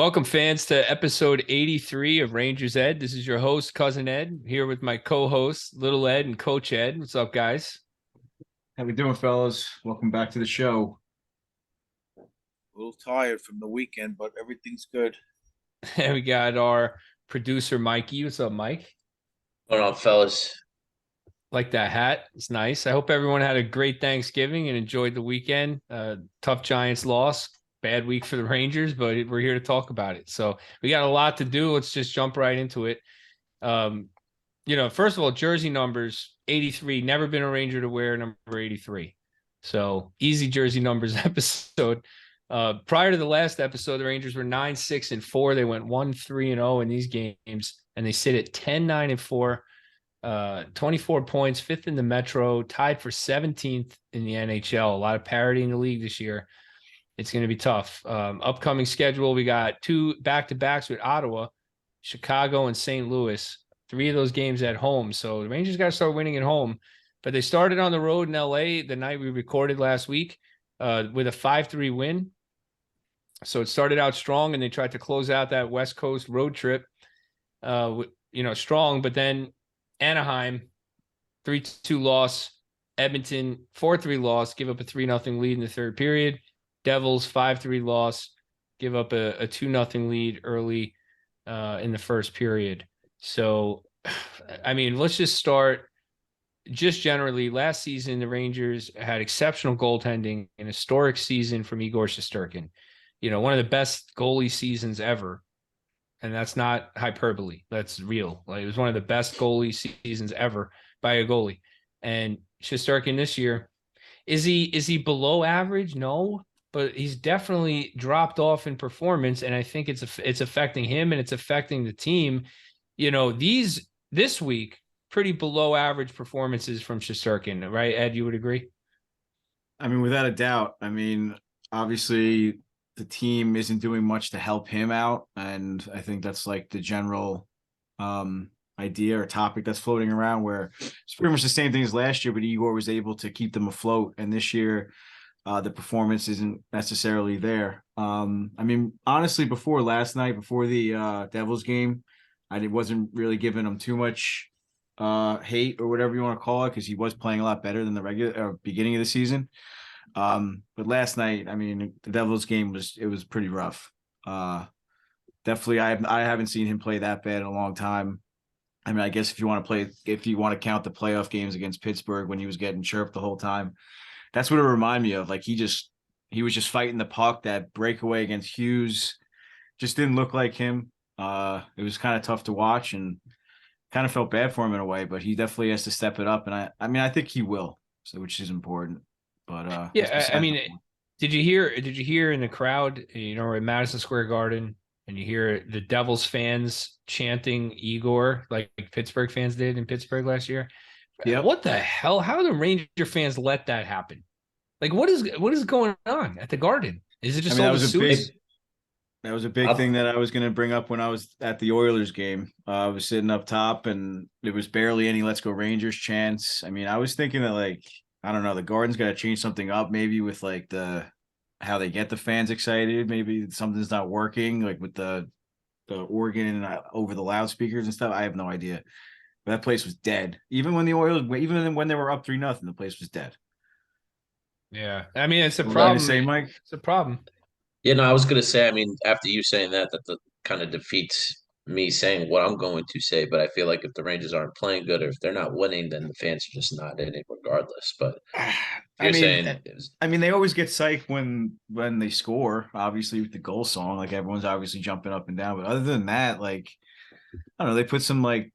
Welcome, fans, to episode 83 of Rangers Ed. This is your host, Cousin Ed, here with my co-hosts, Little Ed and Coach Ed. What's up, guys? How we doing, fellas? Welcome back to the show. A little tired from the weekend, but everything's good. And we got our producer, Mikey. What's up, Mike? Going on, fellas? Like that hat. It's nice. I hope everyone had a great Thanksgiving and enjoyed the weekend. Tough Giants loss. Bad week for the Rangers, but we're here to talk about it. So we got a lot to do. Let's just jump right into it. First of all, jersey numbers, 83. Never been a Ranger to wear number 83. So easy jersey numbers episode. Prior to the last episode, the Rangers were 9-6-4. They went 1-3-0 in these games, and they sit at 10-9-4, 24 points, fifth in the Metro, tied for 17th in the NHL. A lot of parity in the league this year. It's going to be tough. Upcoming schedule, we got 2 back-to-backs with Ottawa, Chicago, and St. Louis. 3 of those games at home. So the Rangers got to start winning at home. But they started on the road in L.A. the night we recorded last week with a 5-3 win. So it started out strong, and they tried to close out that West Coast road trip, strong. But then Anaheim, 3-2 loss. Edmonton, 4-3 loss, give up a 3-0 lead in the third period. Devils 5-3 loss, give up a 2-0 lead early in the first period. So, I mean, let's just start just generally. Last season, the Rangers had exceptional goaltending, an historic season from Igor Shesterkin. One of the best goalie seasons ever. And that's not hyperbole. That's real. Like, it was one of the best goalie seasons ever by a goalie. And Shesterkin this year, is he below average? No. But he's definitely dropped off in performance, and I think it's affecting him and it's affecting the team. This week, pretty below average performances from Shesterkin, right? Ed, you would agree? I mean, without a doubt. I mean, obviously, the team isn't doing much to help him out, and I think that's like the general idea or topic that's floating around, where it's pretty much the same thing as last year, but Igor was able to keep them afloat, and this year the performance isn't necessarily there. I mean, honestly, before last night, before the Devils game, I wasn't really giving him too much hate or whatever you want to call it, because he was playing a lot better than the regular beginning of the season. But last night, I mean, the Devils game was pretty rough. Definitely, I haven't seen him play that bad in a long time. I mean, I guess if you want to count the playoff games against Pittsburgh when he was getting chirped the whole time, that's what it reminded me of. Like, he was just fighting the puck. That breakaway against Hughes just didn't look like him. It was kind of tough to watch, and kind of felt bad for him in a way, but he definitely has to step it up. And I think he will, so, which is important. But yeah, I mean, did you hear in the crowd, at Madison Square Garden, and you hear the Devils fans chanting Igor like Pittsburgh fans did in Pittsburgh last year? Yeah. What the hell? How do the Ranger fans let that happen? Like, what is going on at the Garden? Is it just that was a big thing that I was going to bring up when I was at the Oilers game. I was sitting up top, and there was barely any "Let's go Rangers" chants. I mean, I was thinking that, like, I don't know, the Garden's got to change something up, maybe with like how they get the fans excited. Maybe something's not working, like with the organ and over the loudspeakers and stuff. I have no idea. That place was dead. Even when they were up 3-0, the place was dead. Yeah, I mean, it's a problem. Say, Mike? It's a problem. Yeah, no, I was gonna say. I mean, after you saying that kind of defeats me saying what I'm going to say. But I feel like if the Rangers aren't playing good, or if they're not winning, then the fans are just not in it, regardless. But they always get psyched when they score. Obviously, with the goal song, like, everyone's obviously jumping up and down. But other than that, like, I don't know, they put some like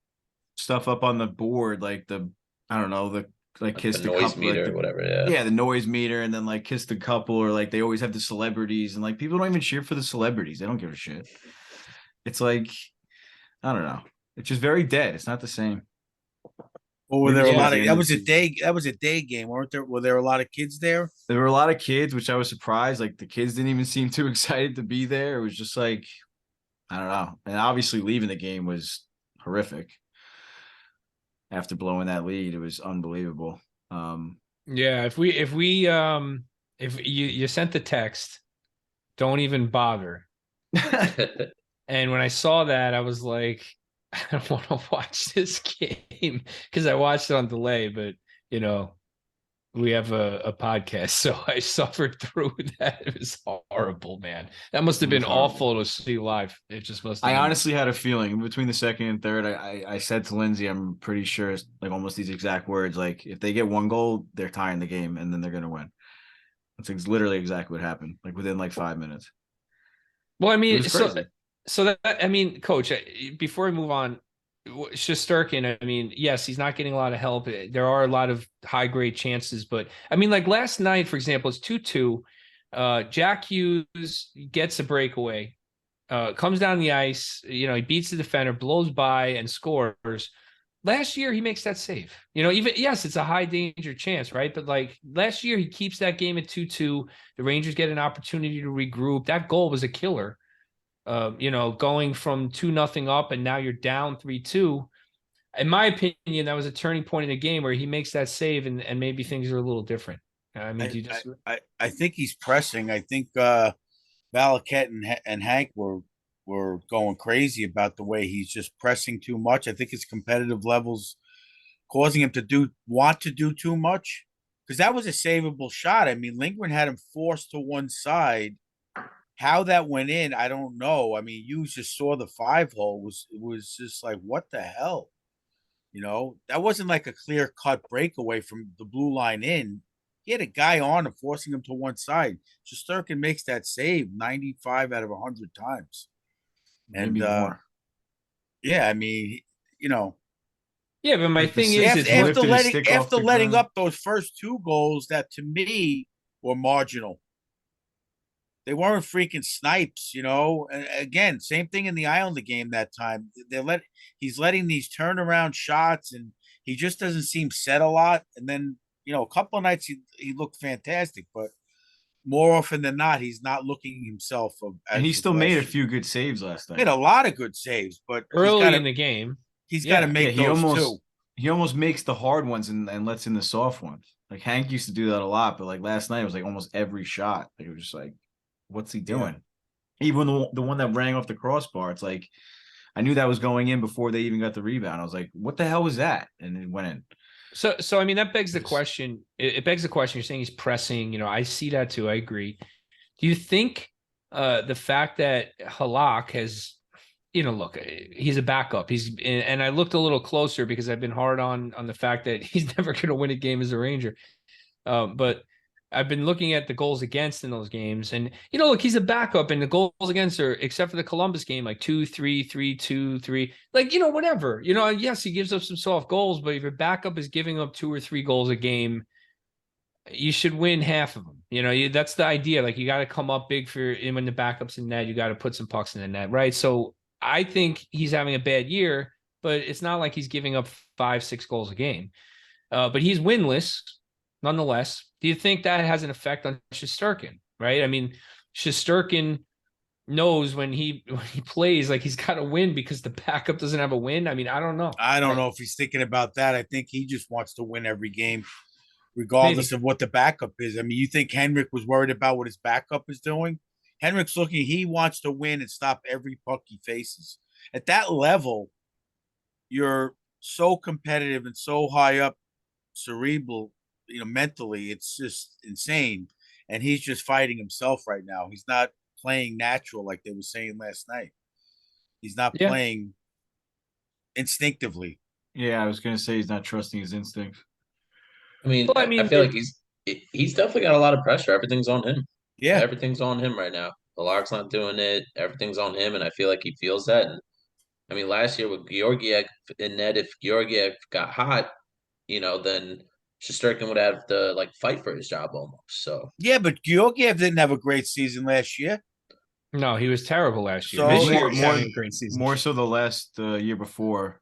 stuff up on the board, like kiss the noise couple, meter, like or whatever. Yeah, the noise meter, and then like kiss the couple, or like they always have the celebrities, and like people don't even cheer for the celebrities. They don't give a shit. It's like, I don't know. It's just very dead. It's not the same. Well, were there a lot of that was a day game, weren't there? Were there a lot of kids there? There were a lot of kids, which I was surprised. Like, the kids didn't even seem too excited to be there. It was just like, I don't know. And obviously leaving the game was horrific. After blowing that lead, it was unbelievable. Yeah, if you sent the text, don't even bother. And when I saw that, I was like, I don't want to watch this game because I watched it on delay, but you know, we have a podcast, so I suffered through that. It was horrible, man. That must have It was been horrible. awful to see live. It just must have I been. honestly had a feeling between the second and third. I said to Lindsay, I'm pretty sure it's like almost these exact words. Like if they get one goal, they're tying the game, and then they're gonna win. That's literally exactly what happened. Like within like 5 minutes. Well, I It mean, was crazy. so that I mean, Coach, before we move on, Shesterkin, I mean, yes, he's not getting a lot of help. There are a lot of high grade chances, but I mean, like last night, for example, it's 2-2. Jack Hughes gets a breakaway, comes down the ice, he beats the defender, blows by, and scores. Last year, he makes that save. Even yes, it's a high danger chance, right? But like last year, he keeps that game at 2-2. The Rangers get an opportunity to regroup. That goal was a killer. Going from 2-0 up and now you're down 3-2. In my opinion, that was a turning point in the game where he makes that save and maybe things are a little different. I mean, I, do you just I think he's pressing. I think Valaket and Hank were going crazy about the way he's just pressing too much. I think his competitive levels causing him to want to do too much, because that was a savable shot. I mean, Lindgren had him forced to one side. How that went in, I don't know. I mean, you just saw the 5 hole was just like, what the hell? That wasn't like a clear cut breakaway from the blue line in. He had a guy on him, forcing him to one side. Shesterkin makes that save 95 out of 100 times. And Maybe more. yeah, I mean, you know, yeah, but my Like the thing save- is, after it's he one, after lifted his letting stick off after the letting ground. up those first 2 goals that to me were marginal. They weren't freaking snipes, And again, same thing in the Islander game that time. He's letting these turnaround shots, and he just doesn't seem set a lot. And then a couple of nights he looked fantastic, but more often than not, he's not looking himself And he as of still made a last year. few good saves last Made night. a lot of good saves, but early in the game. he's got to Yeah. Yeah, make those too. he almost makes the hard ones and lets in the soft ones. Like Hank used to do that a lot, but like last night it was like almost every shot. Like it was just like, what's he Yeah. doing? Even the one that rang off the crossbar, it's like I knew that was going in before they even got the rebound. I was like, what the hell was that? And it went in. So I mean, that begs the It's- question. It begs the question. You're saying he's pressing. I see that too. I agree. Do you think the fact that Halak has, look, he's a backup. And I looked a little closer because I've been hard on the fact that he's never going to win a game as a Ranger. But I've been looking at the goals against in those games, and look, he's a backup, and the goals against are, except for the Columbus game, like 2-3, 3-2, 3, like whatever. Yes, he gives up some soft goals, but if your backup is giving up 2 or 3 goals a game, you should win half of them. That's the idea. Like you got to come up big when the backup's in net, you got to put some pucks in the net, right? So I think he's having a bad year, but it's not like he's giving up 5-6 goals a game. But he's winless nonetheless. Do you think that has an effect on Shesterkin? Right? I mean, Shesterkin knows when he plays, like he's got to win because the backup doesn't have a win. I mean, I don't know. I don't know if he's thinking about that. I think he just wants to win every game, Maybe. regardless of what the backup is. I mean, you think Henrik was worried about what his backup is doing? Henrik's looking, he wants to win and stop every puck he faces. At that level, you're so competitive and so high up cerebral, mentally, it's just insane. And he's just fighting himself right now. He's not playing natural like they were saying last night. He's not Yeah. playing instinctively. Yeah, I was gonna say he's not trusting his instincts. I mean, Well, I I mean, feel like he's definitely got a lot of pressure. Everything's on him. Yeah. Everything's on him right now. The Lark's not doing it. Everything's on him, and I feel like he feels that. And I mean, last year with Georgiev in net, if Georgiev got hot, then Shesterkin would have to like fight for his job almost. So Yeah, but Georgiev didn't have a great season last year. no, he was terrible last year. So This year more he's more having a great season. more so the last year before.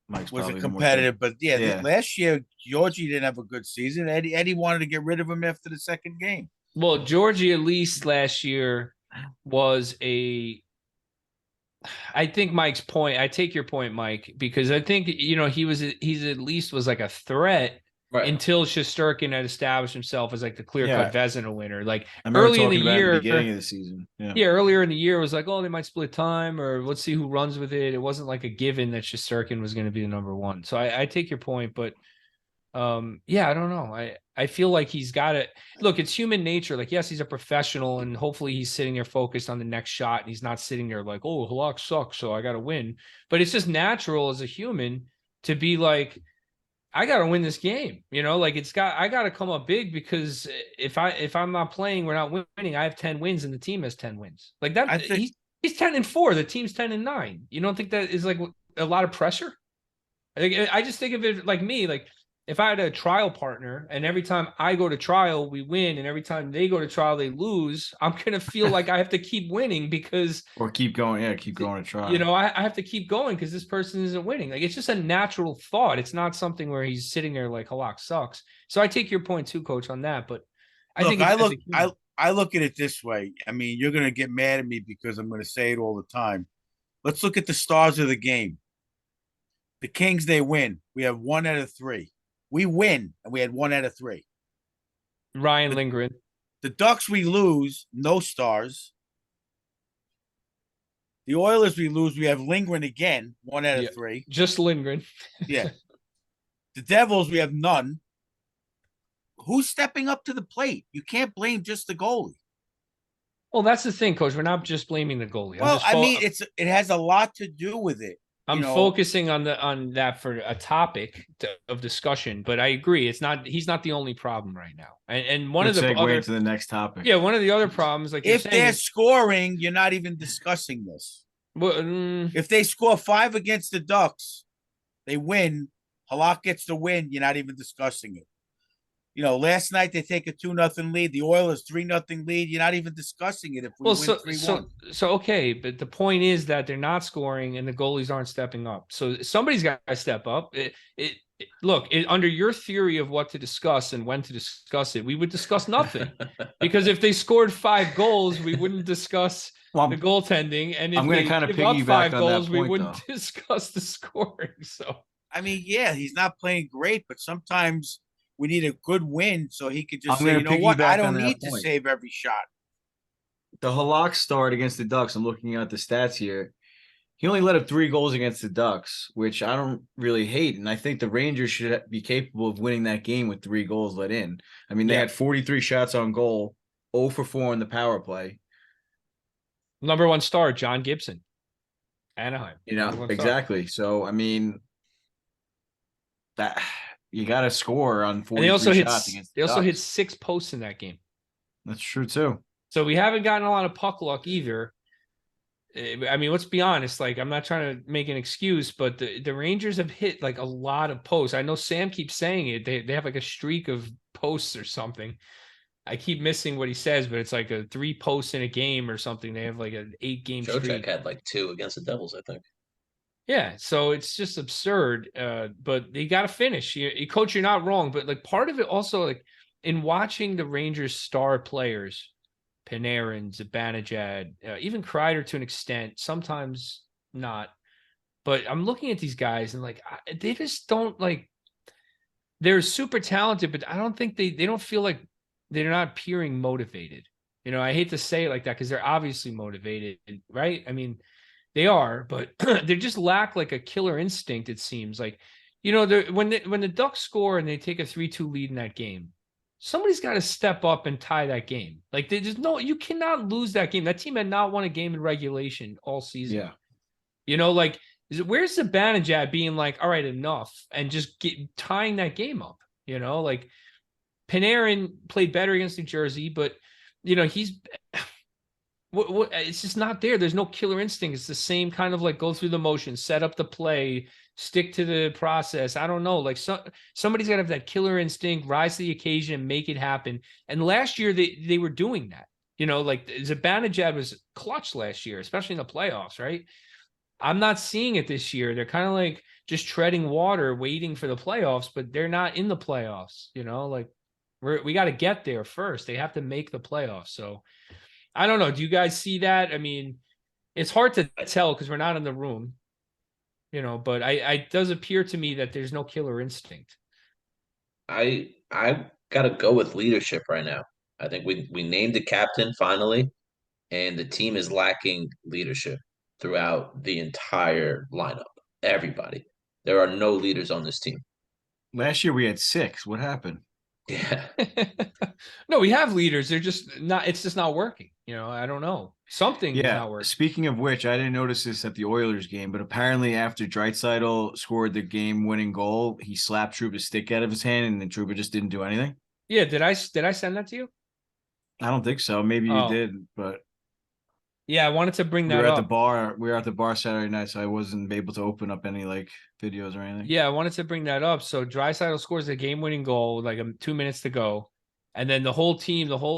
Mike's Was a probably the more competitive, but Yeah. last year Georgie didn't have a good season. Eddie wanted to get rid of him after the second game. Well, Georgie at least last year was I think Mike's point. I take your point, Mike, because I think he's at least was like a threat. Right. until Shesterkin had established himself as like the clear-cut Vezina winner. Like I remember early in the talking about it in the beginning year, of the season. Yeah. yeah, earlier in the year it was like, oh, they might split time, or let's see who runs with it. It wasn't like a given that Shesterkin was going to be the number one. So I take your point, but yeah, I don't know. I feel like he's got to look, it's human nature. Like, yes, he's a professional, and hopefully he's sitting there focused on the next shot, and he's not sitting there like, oh, Halak sucks, so I got to win. But it's just natural as a human to be like, I got to win this game. Like I got to come up big, because if I'm not playing, we're not winning. I have 10 wins and the team has 10 wins. Like that, I think he's 10-4. The team's 10-9. You don't think that is like a lot of pressure? I just think of it like me, like if I had a trial partner and every time I go to trial, we win, and every time they go to trial, they lose, I'm going to feel like I have to keep winning because, or keep going. Yeah, keep going to try. I have to keep going because this person isn't winning. Like, it's just a natural thought. It's not something where he's sitting there like Halak sucks. So I take your point too, coach, on that. But I think I look at it this way. I mean, you're going to get mad at me because I'm going to say it all the time. Let's look at the stars of the game. The Kings, they win. We have 1 out of 3. We win, and we had 1 out of 3. Ryan Lindgren. The Ducks, we lose, no stars. The Oilers, we lose. We have Lindgren again, 1 out of 3. Just Lindgren. Yeah. The Devils, we have none. Who's stepping up to the plate? You can't blame just the goalie. Well, that's the thing, coach. We're not just blaming the goalie. Well, I mean, it has a lot to do with it. I'm focusing on that for a topic of discussion, but I agree. He's not the only problem right now. And one of the other to the next topic. Yeah, one of the other problems, like if they're scoring, you're not even discussing this. Well, if they score 5 against the Ducks, they win. Halak gets the win. You're not even discussing it. Last night they take a 2-0 lead. The Oilers 3-0 lead. You're not even discussing it if we win 3-1. So okay, but the point is that they're not scoring and the goalies aren't stepping up. So somebody's got to step up. Look, under your theory of what to discuss and when to discuss it, we would discuss nothing because if they scored 5 goals, we wouldn't discuss the goaltending, and if I'm going to kind of give up piggyback 5 on goals, that point, we wouldn't though. discuss the scoring. So I mean, yeah, he's not playing great, but sometimes we need a good win so he could just say, you know what, I don't need to save every shot. The Halak start against the Ducks, I'm looking at the stats here. He only let up 3 goals against the Ducks, which I don't really hate. And I think the Rangers should be capable of winning that game with 3 goals let in. I mean, they had 43 shots on goal, 0 for 4 in the power play. Number 1 star, John Gibson, Anaheim. Exactly. So, I mean, that you got to score on 43 shots against the They also Ducks. hit 6 posts in that game. That's true, too. So we haven't gotten a lot of puck luck either. I mean, let's be honest. Like, I'm not trying to make an excuse, but the Rangers have hit like a lot of posts. I know Sam keeps saying it. They have like a streak of posts or something. I keep missing what he says, but it's like a 3 posts in a game or something. They have like an 8-game streak. Trocheck had like 2 against the Devils, I think. Yeah, so it's just absurd. But they got to finish. Coach, you're not wrong, but like part of it also, like in watching the Rangers' star players, Panarin, Zibanejad, even Kreider to an extent, sometimes not. But I'm looking at these guys and like they just don't like. They're super talented, but I don't think they don't feel like they're not appearing motivated. I hate to say it like that because they're obviously motivated, right? I mean, they are, but they just lack like a killer instinct. It seems like, when the Ducks score and they take a 3-2 lead in that game, somebody's got to step up and tie that game. Like you cannot lose that game. That team had not won a game in regulation all season. Yeah. Like where's Zibanejad being like, all right, enough, and just tying that game up? Like Panarin played better against New Jersey, but he's it's just not there. There's no killer instinct. It's the same kind of like go through the motions, set up the play, stick to the process. I don't know. Like somebody's got to have that killer instinct, rise to the occasion, and make it happen. And last year they were doing that. Like Zibanejad was clutch last year, especially in the playoffs, right? I'm not seeing it this year. They're kind of like just treading water, waiting for the playoffs, but they're not in the playoffs. Like we got to get there first. They have to make the playoffs. So I don't know. Do you guys see that? I mean, it's hard to tell because we're not in the room, but it does appear to me that there's no killer instinct. I gotta go with leadership right now. I think we named the captain finally, and the team is lacking leadership throughout the entire lineup. Everybody. There are no leaders on this team. Last year we had 6. What happened? Yeah. No, we have leaders. They're just not. It's just not working. I don't know. Something is Yeah. not working. Speaking of which, I didn't notice this at the Oilers game, but apparently after Draisaitl scored the game-winning goal, he slapped Trouba's stick out of his hand, and then Trouba just didn't do anything. Yeah. Did I send that to you? I don't think so. Maybe you Oh. did, but Yeah, I wanted to bring we that were at up. the bar. We were at the bar Saturday night, so I wasn't able to open up any like videos or anything. Yeah, I wanted to bring that up. So Draisaitl scores a game-winning goal with like 2 minutes to go, and then the whole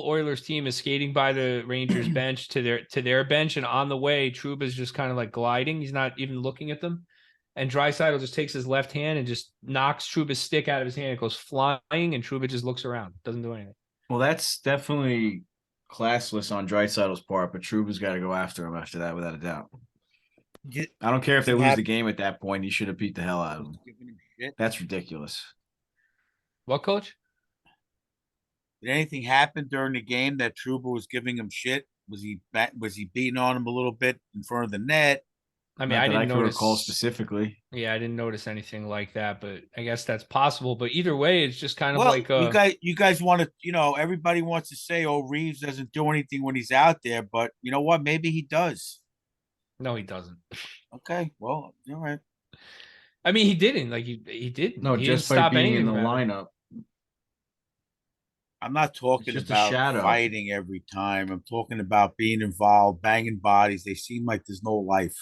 Oilers team is skating by the Rangers bench to their bench, and on the way, Trouba's just kind of like gliding. He's not even looking at them, and Draisaitl just takes his left hand and just knocks Trouba's stick out of his hand. It goes flying, and Trouba just looks around, doesn't do anything. Well, that's definitely classless on Draisaitl's part, but Trouba's got to go after him after that, without a doubt. I don't care if they lose the game at that point. He should have beat the hell out of him. That's ridiculous. What, coach? Did anything happen during the game that Trouba was giving him shit? Was he beating on him a little bit in front of the net? I mean, Not I that didn't can notice recall specifically. Yeah, I didn't notice anything like that, but I guess that's possible. But either way, it's just kind of Well, like you guys want to, everybody wants to say, "Oh, Reeves doesn't do anything when he's out there," but you know what? Maybe he does. no, he doesn't. Okay, well, all right. I mean, he didn't. Like he didn't. No, he just didn't by stop being in anything the about it. lineup. I'm not talking just a about shadow. fighting every time. I'm talking about being involved, banging bodies. They seem like there's no life.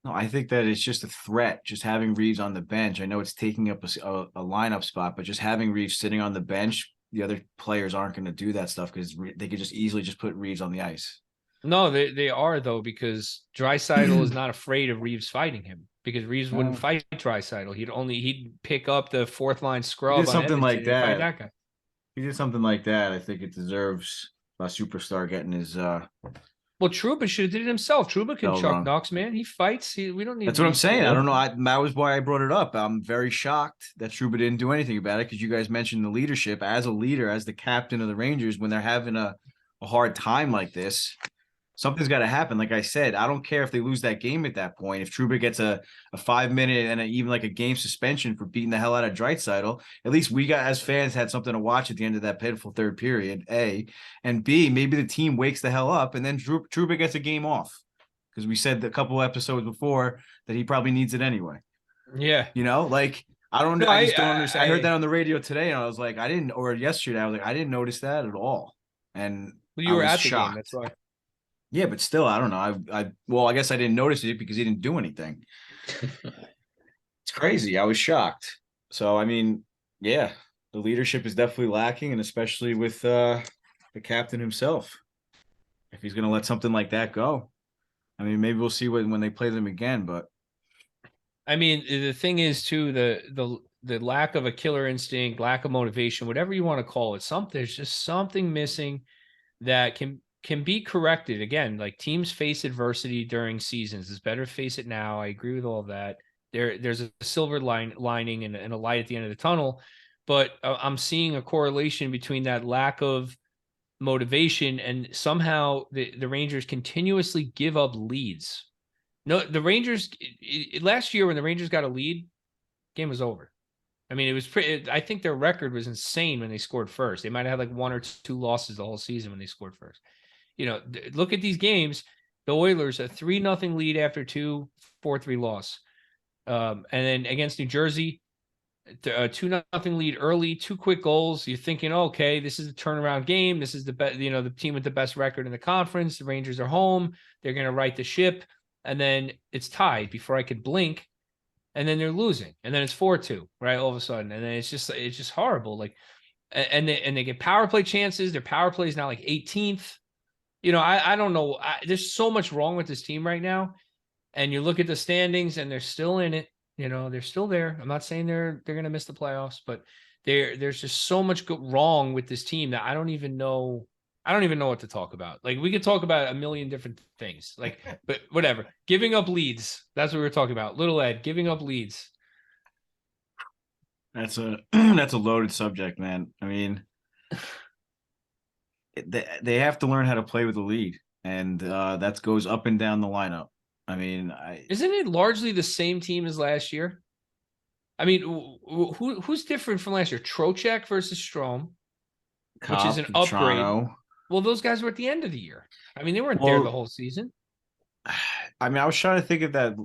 No, I think that it's just a threat. Just having Reeves on the bench. I know it's taking up a lineup spot, but just having Reeves sitting on the bench, the other players aren't going to do that stuff because they could just easily just put Reeves on the ice. No, they are though, because Draisaitl is not afraid of Reeves fighting him, because Reeves wouldn't fight Draisaitl. He'd pick up the fourth line scrub. He did on something like Edmonton and fight that. that guy. He did something like that. I think it deserves a superstar getting his. Well, Trouba should have did it himself. Trouba can Felt chuck wrong. knocks, man. He fights. We don't need. That's what I'm Reeves saying. to I do don't it. know. That was why I brought it up. I'm very shocked that Trouba didn't do anything about it because you guys mentioned the leadership as a leader, as the captain of the Rangers, when they're having a hard time like this. Something's got to happen. Like I said, I don't care if they lose that game at that point. If Trouba gets a 5-minute and even like a game suspension for beating the hell out of Draisaitl, at least we got as fans had something to watch at the end of that pitiful third period. A and B, maybe the team wakes the hell up and then Trouba gets a game off because we said a couple episodes before that he probably needs it anyway. Yeah. Like I don't. No, I just don't understand. I heard that on the radio today, and I was like, or yesterday, I was like, I didn't notice that at all, and Well, you were I was at the shocked. game. That's why. Yeah, but still, I don't know. Well, I guess I didn't notice it because he didn't do anything. It's crazy. I was shocked. So, I mean, yeah, the leadership is definitely lacking, and especially with the captain himself. If he's going to let something like that go, I mean, maybe we'll see when they play them again. But I mean, the thing is too, the lack of a killer instinct, lack of motivation, whatever you want to call it, there's just something missing that can be corrected. Again, like teams face adversity during seasons. It's better to face it now. I agree with all of that. There's a silver lining and a light at the end of the tunnel, but I'm seeing a correlation between that lack of motivation and somehow the Rangers continuously give up leads. No, the Rangers last year when the Rangers got a lead, game was over. I mean, it was pretty. I think their record was insane when they scored first. They might have had like 1 or 2 losses the whole season when they scored first. Look at these games. The Oilers a 3-0 lead after 2, 4-3 loss, and then against New Jersey, a 2-0 lead early, 2 quick goals. You're thinking, okay, this is a turnaround game. This is the best. The team with the best record in the conference. The Rangers are home. They're going to right the ship, and then it's tied before I could blink. And then they're losing, and then it's 4-2, right? All of a sudden, and then it's just horrible. Like, and they get power play chances. Their power play is now like 18th. I don't know. There's so much wrong with this team right now, and you look at the standings, and they're still in it. They're still there. I'm not saying they're going to miss the playoffs, but there's just so much wrong with this team that I don't even know. I don't even know what to talk about. Like, we could talk about a million different things, like, but whatever. Giving up leads. That's what we were talking about. Little Ed giving up leads. That's a that's a loaded subject, man. I mean, they have to learn how to play with the lead, and that goes up and down the lineup. I mean, Isn't it largely the same team as last year? I mean, who's different from last year? Trocheck versus Strom, which is Cop an upgrade. Toronto. Well, those guys were at the end of the year. I mean, they weren't there the Well, whole season. I mean, I was trying to think of that,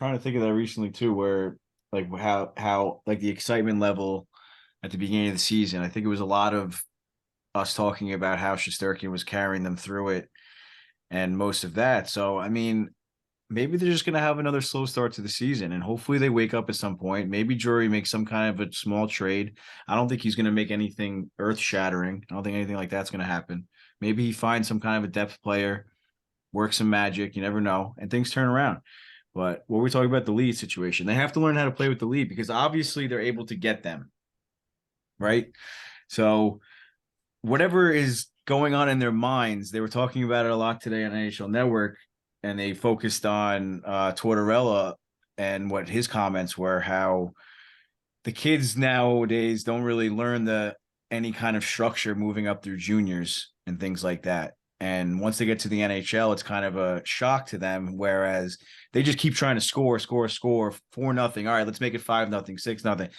recently too, where like how like the excitement level at the beginning of the season. I think it was a lot of us talking about how Shesterkin was carrying them through it and most of that. So I mean, maybe they're just gonna have another slow start to the season, and hopefully they wake up at some point. Maybe Drury makes some kind of a small trade. I don't think he's gonna make anything earth shattering. I don't think anything like that's gonna happen. Maybe he finds some kind of a depth player, work some magic. You never know, and things turn around. But what we're talking about the lead situation, they have to learn how to play with the lead because obviously they're able to get them right. So whatever is going on in their minds, they were talking about it a lot today on NHL Network, and they focused on Tortorella and what his comments were, how the kids nowadays don't really learn any kind of structure moving up through juniors and things like that. And once they get to the NHL, it's kind of a shock to them. Whereas they just keep trying to score 4-0. All right, let's make it 5-0, 6-0.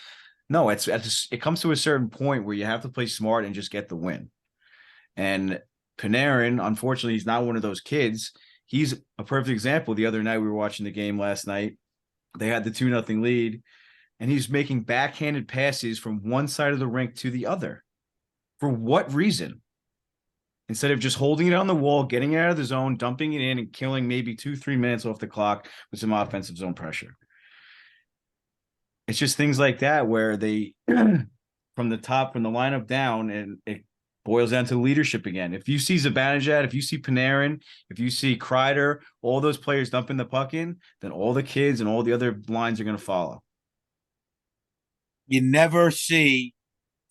No, it comes to a certain point where you have to play smart and just get the win. And Panarin, unfortunately, he's not one of those kids. He's a perfect example. The other night we were watching the game last night. They had the 2-0 lead, and he's making backhanded passes from one side of the rink to the other. For what reason? Instead of just holding it on the wall, getting it out of the zone, dumping it in, and killing maybe 2-3 minutes off the clock with some offensive zone pressure. It's just things like that where they, from the lineup down, and it boils down to leadership again. If you see Zibanejad, if you see Panarin, if you see Kreider, all those players dumping the puck in, then all the kids and all the other lines are going to follow. You never see,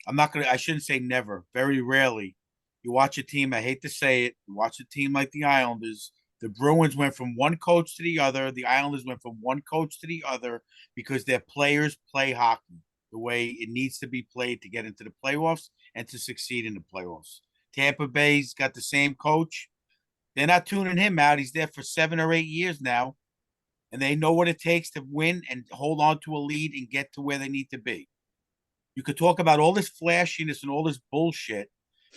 I shouldn't say never, very rarely. You watch a team, I hate to say it, you watch a team like the Islanders. The Bruins went from one coach to the other. The Islanders went from one coach to the other because their players play hockey the way it needs to be played to get into the playoffs and to succeed in the playoffs. Tampa Bay's got the same coach. They're not tuning him out. He's there for 7 or 8 years now, and they know what it takes to win and hold on to a lead and get to where they need to be. You could talk about all this flashiness and all this bullshit,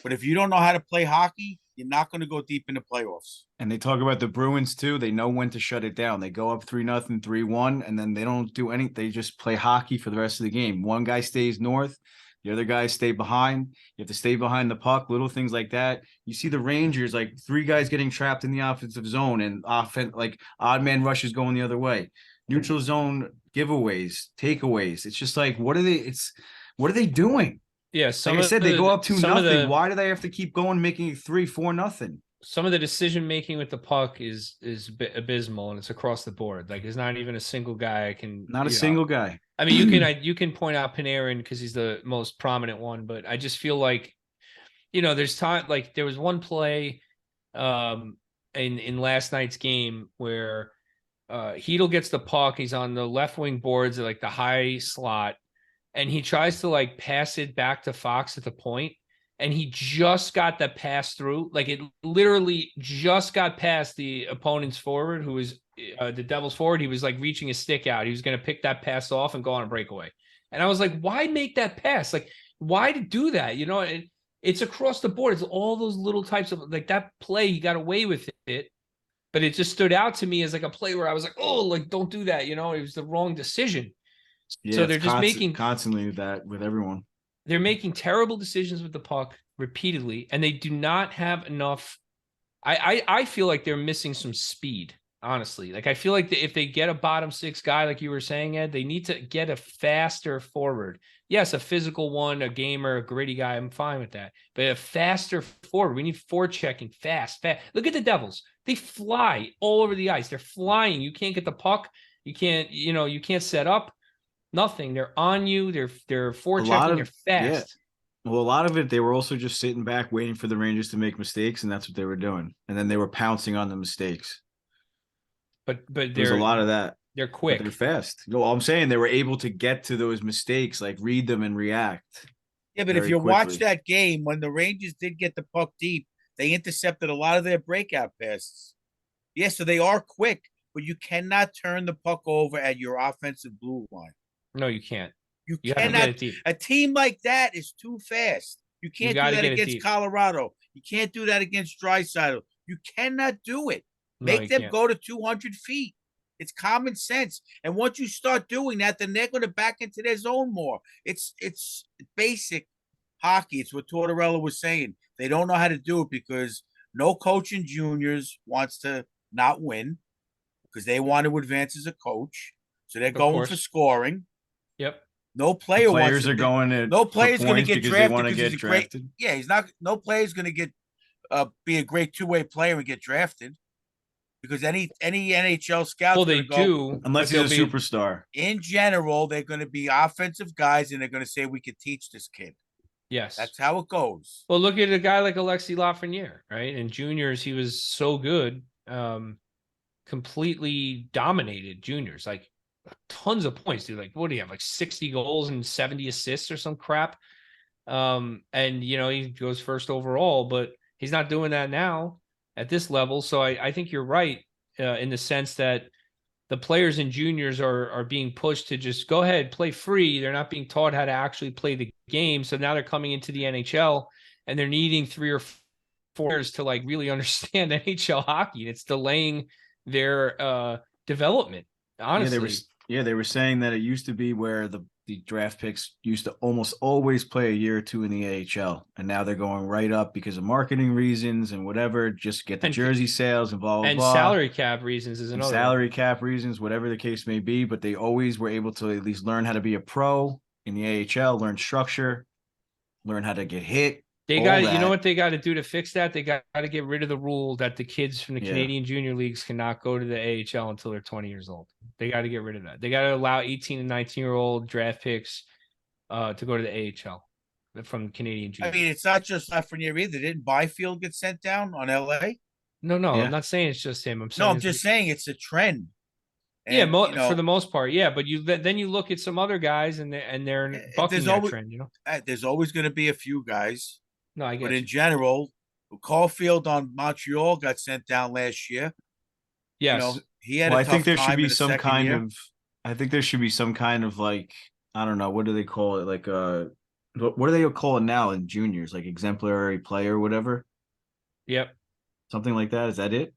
but if you don't know how to play hockey, you're not going to go deep in the playoffs. And they talk about the Bruins too. They know when to shut it down. They go up 3-0, 3-1, and then they don't do anything. They just play hockey for the rest of the game. One guy stays north, the other guys stay behind. You have to stay behind the puck, little things like that. You see the Rangers, like 3 guys getting trapped in the offensive zone and like odd man rushes going the other way. Neutral zone giveaways, takeaways. It's just like, what are they doing? Yeah, Like I said, they go up 2-0. Why do they have to keep going, making it 3-4-0? Some of the decision making with the puck is abysmal, and it's across the board. Like, there's not even a single guy Not a single guy. I mean, you can point out Panarin because he's the most prominent one, but I just feel like, there's time. Like, there was one play, in last night's game where Hedl gets the puck. He's on the left wing boards at like the high slot, and he tries to like pass it back to Fox at the point, and he just got the pass through. Like, it literally just got past the opponent's forward, who was the Devils forward. He was like reaching his stick out. He was going to pick that pass off and go on a breakaway. And I was like, why make that pass? Like, why to do that? It's across the board. It's all those little types of, like, that play, he got away with it. But it just stood out to me as like a play where I was like, oh, like, don't do that. It was the wrong decision. Yeah, so they're just making constantly that with everyone. They're making terrible decisions with the puck repeatedly, and they do not have enough. I feel like they're missing some speed, honestly. Like, I feel like if they get a bottom 6 guy, like you were saying, Ed, they need to get a faster forward. Yes, a physical one, a gamer, a gritty guy. I'm fine with that. But a faster forward. We need forechecking fast. Look at the Devils. They fly all over the ice. They're flying. You can't get the puck. You can't set up. Nothing. They're on you. They're forechecking. They're fast. Yeah. Well, a lot of it, they were also just sitting back waiting for the Rangers to make mistakes, and that's what they were doing. And then they were pouncing on the mistakes. But there's a lot of that. They're but quick. they're fast. No, I'm saying they were able to get to those mistakes, like read them and react. Yeah, but if very you watch quickly. that game, when the Rangers did get the puck deep, they intercepted a lot of their breakout passes. Yeah, so they are quick, but you cannot turn the puck over at your offensive blue line. No, you can't. You You have to get cannot. it deep. A team like that is too fast. You You can't got do to that get it against deep. Colorado. You can't do that against Draisaitl. You cannot do it. No, Make you them can't. go to 200 feet. It's common sense. And once you start doing that, then they're going to back into their zone more. It's basic hockey. It's what Tortorella was saying. They don't know how to do it because no coach in juniors wants to not win because they want to advance as a coach. So they're going for course. scoring. Yep. No The player wants players to. are going to No for player's going to points get because they drafted want to because he's get a great. drafted. Yeah, he's not. No player's going to get be a great two-way player and get drafted because any NHL scout's Well, going they to go. do, Unless but he's a they'll be superstar. In general, they're going to be offensive guys, and they're going to say we could teach this kid. yes. That's how it goes. Well, look at a guy like Alexis Lafreniere, right? In juniors, he was so good, completely dominated juniors, like tons of points, dude. Like, what do you have? Like 60 goals and 70 assists or some crap. And he goes first overall, but he's not doing that now at this level. So I think you're right in the sense that the players in juniors are being pushed to just go ahead, play free. They're not being taught how to actually play the game. So now they're coming into the NHL and they're needing 3 or 4 years to like really understand NHL hockey. And it's delaying their development. Honestly, they were saying that it used to be where the draft picks used to almost always play a year or two in the AHL, and now they're going right up because of marketing reasons and whatever, just get the And- jersey sales and blah blah and blah. salary cap reasons is And another salary cap reasons, whatever the case may be, but they always were able to at least learn how to be a pro in the AHL, learn structure, learn how to get hit. They all got, you know that. what they got to do to fix that? They got to get rid of the rule that the kids from the Yeah. Canadian junior leagues cannot go to the AHL until they're 20 years old. They got to get rid of that. They got to allow 18 and 19-year-old draft picks to go to the AHL from Canadian I junior. mean, it's not just Lafreniere either. Didn't Byfield get sent down on LA? No, Yeah. I'm not saying it's just him. I'm saying No, I'm just saying it's a trend. And, for the most part, yeah. But then you look at some other guys and they're bucking that trend. There's always going to be a few guys. No, I get But you. in general, Caulfield on Montreal got sent down last year. Yes. He had Well, a I tough think there should time be in the some second kind year. of. I think there should be some kind of like, I don't know, what do they call it? Like what do they call it now in juniors? Like exemplary player or whatever, Yep. something like that. Is that it?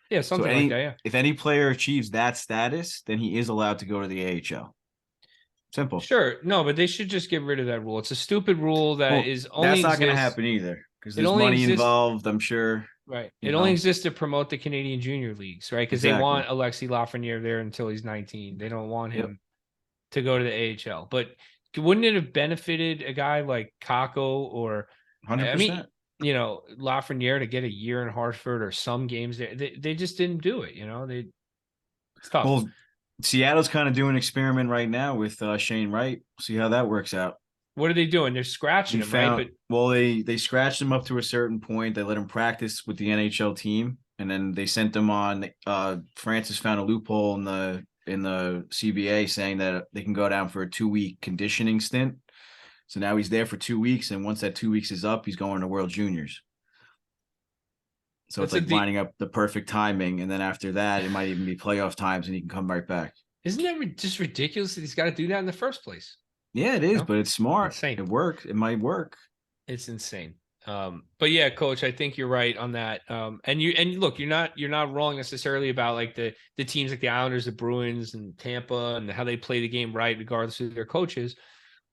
Yeah, something like that. Yeah. If any player achieves that status, then he is allowed to go to the AHL. Simple. Sure. No, but they should just get rid of that rule. It's a stupid rule that is only that's not going to exists- happen either because It there's only money exists- involved. I'm sure. Right. You It only know? exists to promote the Canadian junior leagues, right? Because they Exactly. want Alexis Lafreniere there until he's 19. They don't want him to go to the AHL. But wouldn't it have benefited a guy like Kako or 100%. I mean, Lafreniere to get a year in Hartford or some games there? They just didn't do it. It's tough. Well, Seattle's kind of doing an experiment right now with Shane Wright. See how that works out. What are they doing? They're scratching him, right? But they scratched him up to a certain point. They let him practice with the NHL team, and then they sent him on. Francis found a loophole in the CBA saying that they can go down for a 2-week conditioning stint. So now he's there for 2 weeks, and once that 2 weeks is up, he's going to World Juniors. So it's like lining up the perfect timing, and then after that, it might even be playoff times, and he can come right back. Isn't that just ridiculous that he's got to do that in the first place? Yeah, it is, but it's smart. Insane. It works. It might work. It's insane. But yeah, coach, I think you're right on that. And look, you're not wrong necessarily about like the teams like the Islanders, the Bruins, and Tampa, and how they play the game right, regardless of their coaches.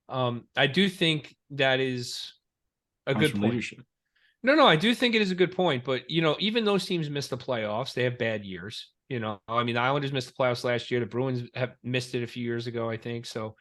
I do think that is a good point. Leadership. No, I do think it is a good point. But even those teams miss the playoffs. They have bad years. I mean, the Islanders missed the playoffs last year. The Bruins have missed it a few years ago, I think. So.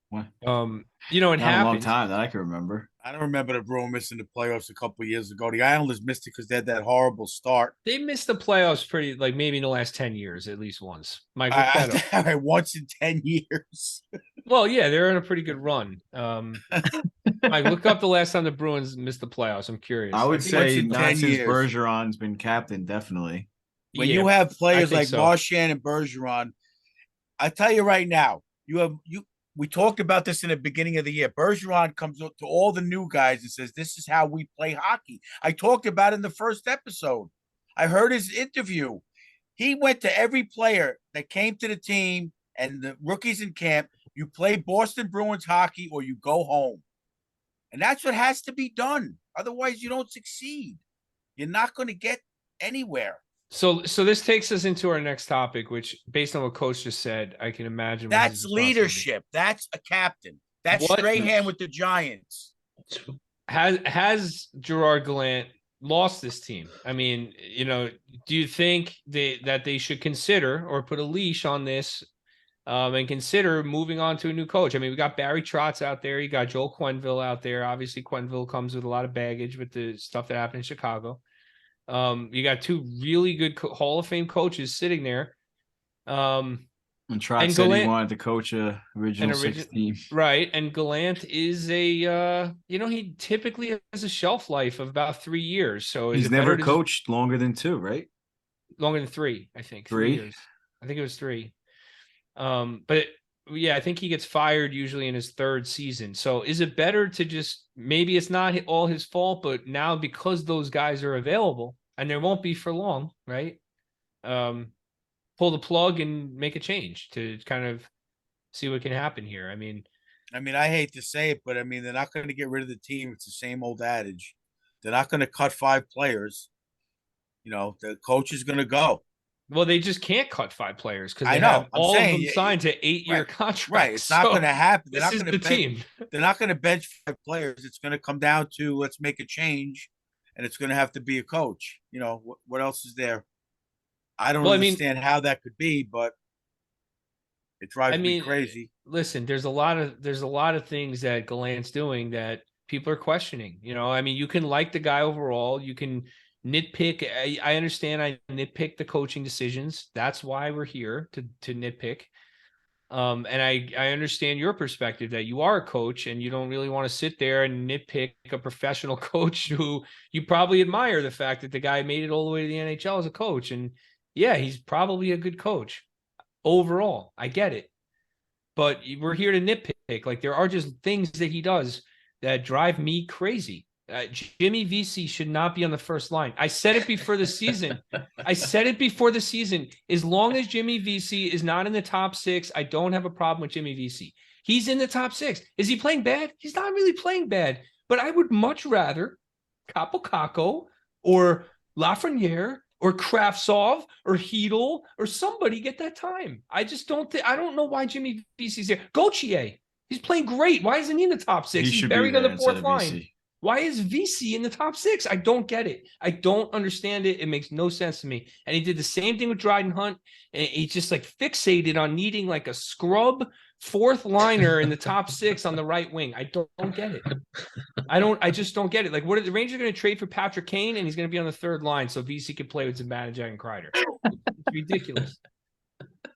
What? It Not happens. a long time that I can remember. I don't remember the Bruins missing the playoffs a couple of years ago. The Islanders missed it because they had that horrible start. They missed the playoffs pretty, like maybe in the last 10 years, at least once. Mike, look that up. Once in 10 years. Well, yeah, they're in a pretty good run. Mike, look up the last time the Bruins missed the playoffs. I'm curious. I would say in not 10 since years. Bergeron's been captain, definitely. When Yeah, you have I players think like so. Marchand and Bergeron, I tell you right now, we talked about this in the beginning of the year. Bergeron comes up to all the new guys and says, "This is how we play hockey." I talked about it in the first episode. I heard his interview. He went to every player that came to the team and the rookies in camp. You play Boston Bruins hockey or you go home. And that's what has to be done. Otherwise, you don't succeed. You're not going to get anywhere. So this takes us into our next topic, which, based on what Coach just said, I can imagine what his That's response would be. leadership. That's a captain. That's What Strahan with the Giants. has Gerard Gallant lost this team? I mean, do you think that they should consider or put a leash on this and consider moving on to a new coach? I mean, we got Barry Trotz out there. You got Joel Quenneville out there. Obviously, Quenneville comes with a lot of baggage with the stuff that happened in Chicago. You got two really good Hall of Fame coaches sitting there. And Trot And said he Gallant wanted to coach a original six team. right. And Gallant is he typically has a shelf life of about 3 years. So He's never coached longer than 2, right? longer than 3, I think. 3 3? years. I think it was 3. But yeah, I think he gets fired usually in his 3rd season. So is it better to just, maybe it's not all his fault, but now because those guys are available and there won't be for long, right? Pull the plug and make a change to kind of see what can happen here. I mean, I hate to say it, but they're not going to get rid of the team. It's the same old adage. They're not going to cut 5 players. The coach is going to go. well, they just can't cut 5 players because I they know. have I'm all of saying, them signed to 8-year right, contracts. Right. It's not going to happen. They're This not is going the to team. They're not going to bench 5 players. It's going to come down to let's make a change, and it's going to have to be a coach. What else is there? I don't understand how that could be, but it drives me crazy. Listen, there's a lot of things that Gallant's doing that people are questioning. You can like the guy overall. You can nitpick. I understand. I nitpick the coaching decisions. That's why we're here to nitpick. And I understand your perspective that you are a coach and you don't really want to sit there and nitpick a professional coach who you probably admire the fact that the guy made it all the way to the NHL as a coach. And yeah, he's probably a good coach overall. I get it. But we're here to nitpick. Like, there are just things that he does that drive me crazy. Jimmy VC should not be on the first line. I said it before the season. As long as Jimmy VC is not in the top 6, I don't have a problem with Jimmy VC. He's in the top 6. Is he playing bad? He's not really playing bad. But I would much rather Capo Caco or Lafreniere or Kravtsov or Hedel or somebody get that time. I just don't I don't know why Jimmy VC's there. Gauthier, he's playing great. Why isn't he in the top 6? He's buried on the 4th line. Why is VC in the top 6? I don't get it. I don't understand it. It makes no sense to me. And he did the same thing with Dryden Hunt. And he just fixated on needing a scrub 4th liner in the top 6 on the right wing. I don't get it. I just don't get it. What are the Rangers going to trade for Patrick Kane? And he's going to be on the 3rd line so VC can play with Zibanejad and Kreider. It's ridiculous.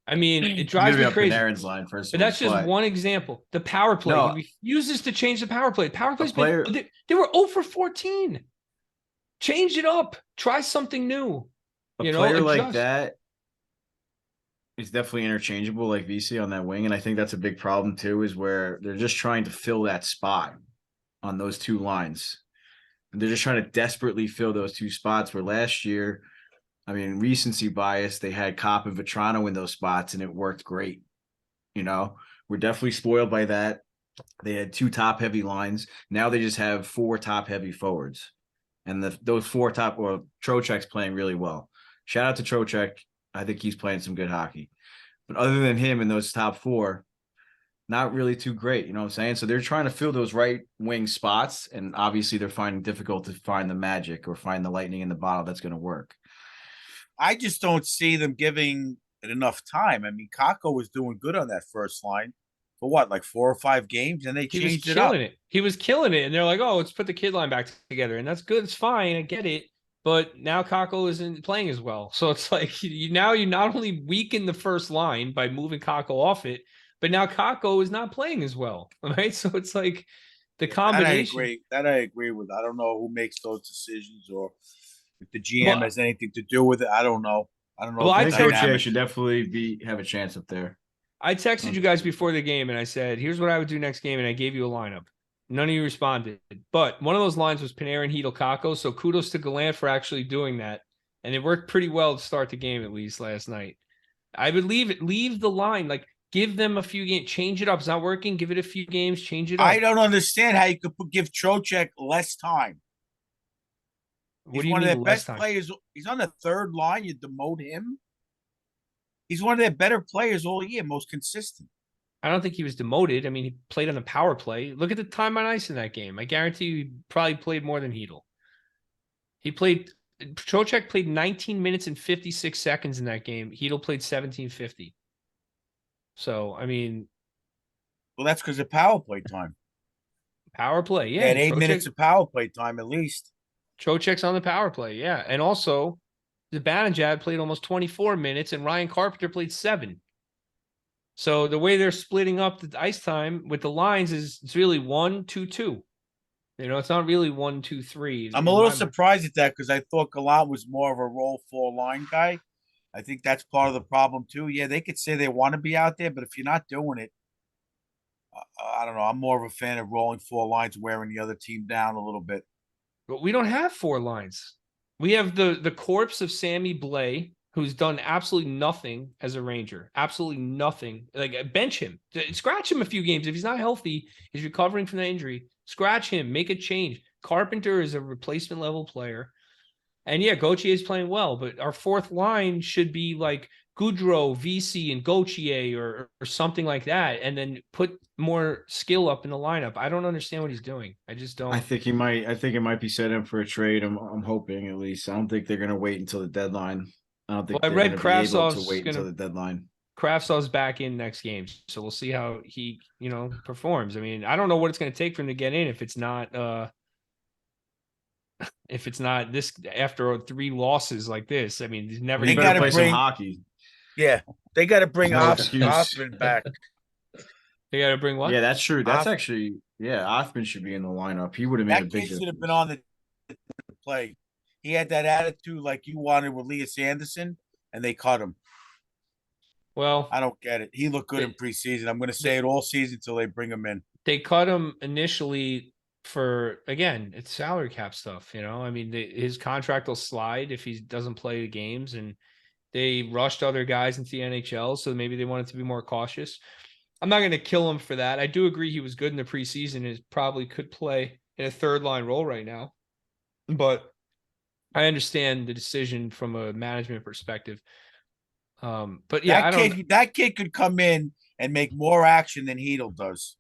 It drives me crazy. Panarin's line first, but that's just one example. The power play. He refuses to change the power play. The power play's they were 0 for 14. Change it up. Try something new. A player like that is definitely interchangeable, like VC on that wing. And I think that's a big problem too, is where they're just trying to fill that spot on those 2 lines. And they're just trying to desperately fill those 2 spots, where last year, recency bias, they had Kopp and Vetrano in those spots and it worked great. We're definitely spoiled by that. They had 2 top heavy lines. Now they just have 4 top heavy forwards. And those 4 top, Trocheck's playing really well. Shout out to Trocheck. I think he's playing some good hockey. But other than him in those top 4, not really too great. You know what I'm saying? So they're trying to fill those right wing spots. And obviously they're finding it difficult to find the magic or find the lightning in the bottle that's going to work. I just don't see them giving it enough time. Kako was doing good on that first line for 4 or 5 games, and they changed it up. He was killing it, and they're like, "Oh, let's put the kid line back together," and that's good. It's fine. I get it, but now Kako isn't playing as well. So it's you not only weaken the first line by moving Kako off it, but now Kako is not playing as well. Right? So it's the combination. That I agree with. I don't know who makes those decisions or if the GM has anything to do with it. I don't know. I don't know. Well, if I the I think texted- Trocheck dynamic- should definitely have a chance up there. I texted you guys before the game and I said, here's what I would do next game. And I gave you a lineup. None of you responded. But one of those lines was Panarin, Hedel, Kakko. So kudos to Gallant for actually doing that. And it worked pretty well to start the game, at least last night. I would leave the line, like give them a few games, change it up. It's not working. Give it a few games, change it up. I don't understand how you could give Trocheck less time. What He's do you one mean of their less best time? players. He's on the third line. You demote him. He's one of their better players all year, most consistent. I don't think he was demoted. I mean, he played on the power play. Look at the time on ice in that game. I guarantee you he probably played more than Hedel. Trocheck played 19 minutes and 56 seconds in that game. Hedel played 17:50. So, I mean, Well, that's because of power play time. power play. He Yeah. had 8 minutes of power play time at least. Trocheck's on the power play. Yeah. And also, Zibanejad played almost 24 minutes and Ryan Carpenter played 7. So the way they're splitting up the ice time with the lines is it's really 1-2-2. It's not really 1-2-3. I'm a little surprised at that because I thought Gallant was more of a roll 4-line guy. I think that's part of the problem too. Yeah, they could say they want to be out there, but if you're not doing it, I don't know. I'm more of a fan of rolling 4 lines, wearing the other team down a little bit. But we don't have 4 lines. We have the corpse of Sammy Blais, who's done absolutely nothing as a Ranger. Absolutely nothing. Like, bench him. Scratch him a few games. If he's not healthy, he's recovering from the injury. Scratch him. Make a change. Carpenter is a replacement level player. And yeah, Gauthier is playing well, but our fourth line should be like Goudreau, VC, and Gauthier or something like that, and then put more skill up in the lineup. I don't understand what he's doing. I just don't. I think it might be set up for a trade. I'm hoping at least. I don't think they're gonna wait until the deadline. I don't think Well, I they're read gonna be able to Krasov's wait until gonna- the deadline. Kravtsov's back in next game, so we'll see how he, performs. I mean, I don't know what it's going to take for him to get in if it's not this after 3 losses like this. I mean, he's never. They You better gotta play some bring- hockey. Yeah, they got to bring No excuse. Hoffman back. They got to bring what? Yeah, that's true. That's Off- actually Othman should be in the lineup. He would have made a That big kid should have difference. been on the play. He had that attitude like you wanted with Elias Anderson, and they cut him. Well, I don't get it. He looked good in preseason. I'm going to say it all season until they bring him in. they cut him initially for, again, it's salary cap stuff. I mean, his contract will slide if he doesn't play the games, and they rushed other guys into the NHL, so maybe they wanted to be more cautious. I'm not going to kill him for that. I do agree he was good in the preseason and probably could play in a third line role right now, but I understand the decision from a management perspective. But yeah, That kid could come in and make more action than Hedel does.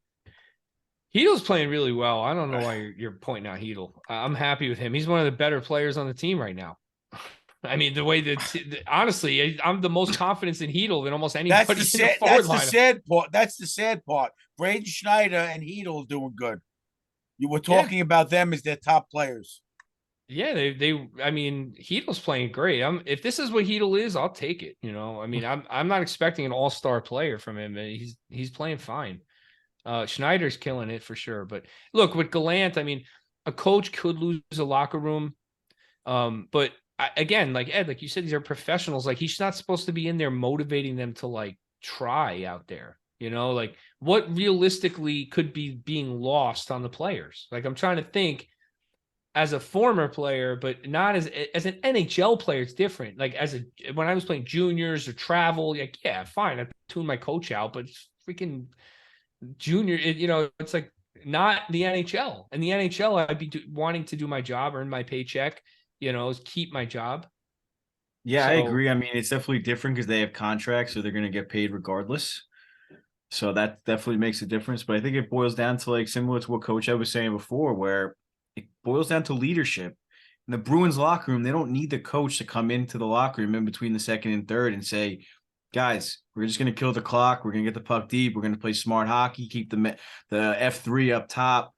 Hedel's playing really well. I don't know why you're pointing out Hedel. I'm happy with him. He's one of the better players on the team right now. I mean, the way that honestly, I'm the most confidence in Hedel than almost anybody in the forward lineup. sad part. That's the sad part. Braden Schneider and Hedel are doing good. You were talking about them as their top players. Yeah, I mean, Hedel's playing great. If this is what Hedel is, I'll take it. I mean, I'm not expecting an all-star player from him. He's playing fine. Schneider's killing it for sure. But look, with Gallant, I mean, a coach could lose a locker room. But again, like Ed, like you said, these are professionals. Like, he's not supposed to be in there motivating them to like try out there. Like, what realistically could be being lost on the players? Like, I'm trying to think. As a former player, but not as an NHL player, it's different. Like, when I was playing juniors or travel, like, yeah, fine, I tune my coach out, but it's freaking junior. It's like not the NHL. In the NHL, I'd be wanting to do my job, earn my paycheck, keep my job. Yeah, I agree. I mean, it's definitely different because they have contracts, so they're going to get paid regardless. So that definitely makes a difference. But I think it boils down to, like, similar to what Coach Ed was saying before, where it boils down to leadership. In the Bruins locker room, they don't need the coach to come into the locker room in between the second and third and say, guys, we're just going to kill the clock. We're going to get the puck deep. We're going to play smart hockey, keep the F3 up top,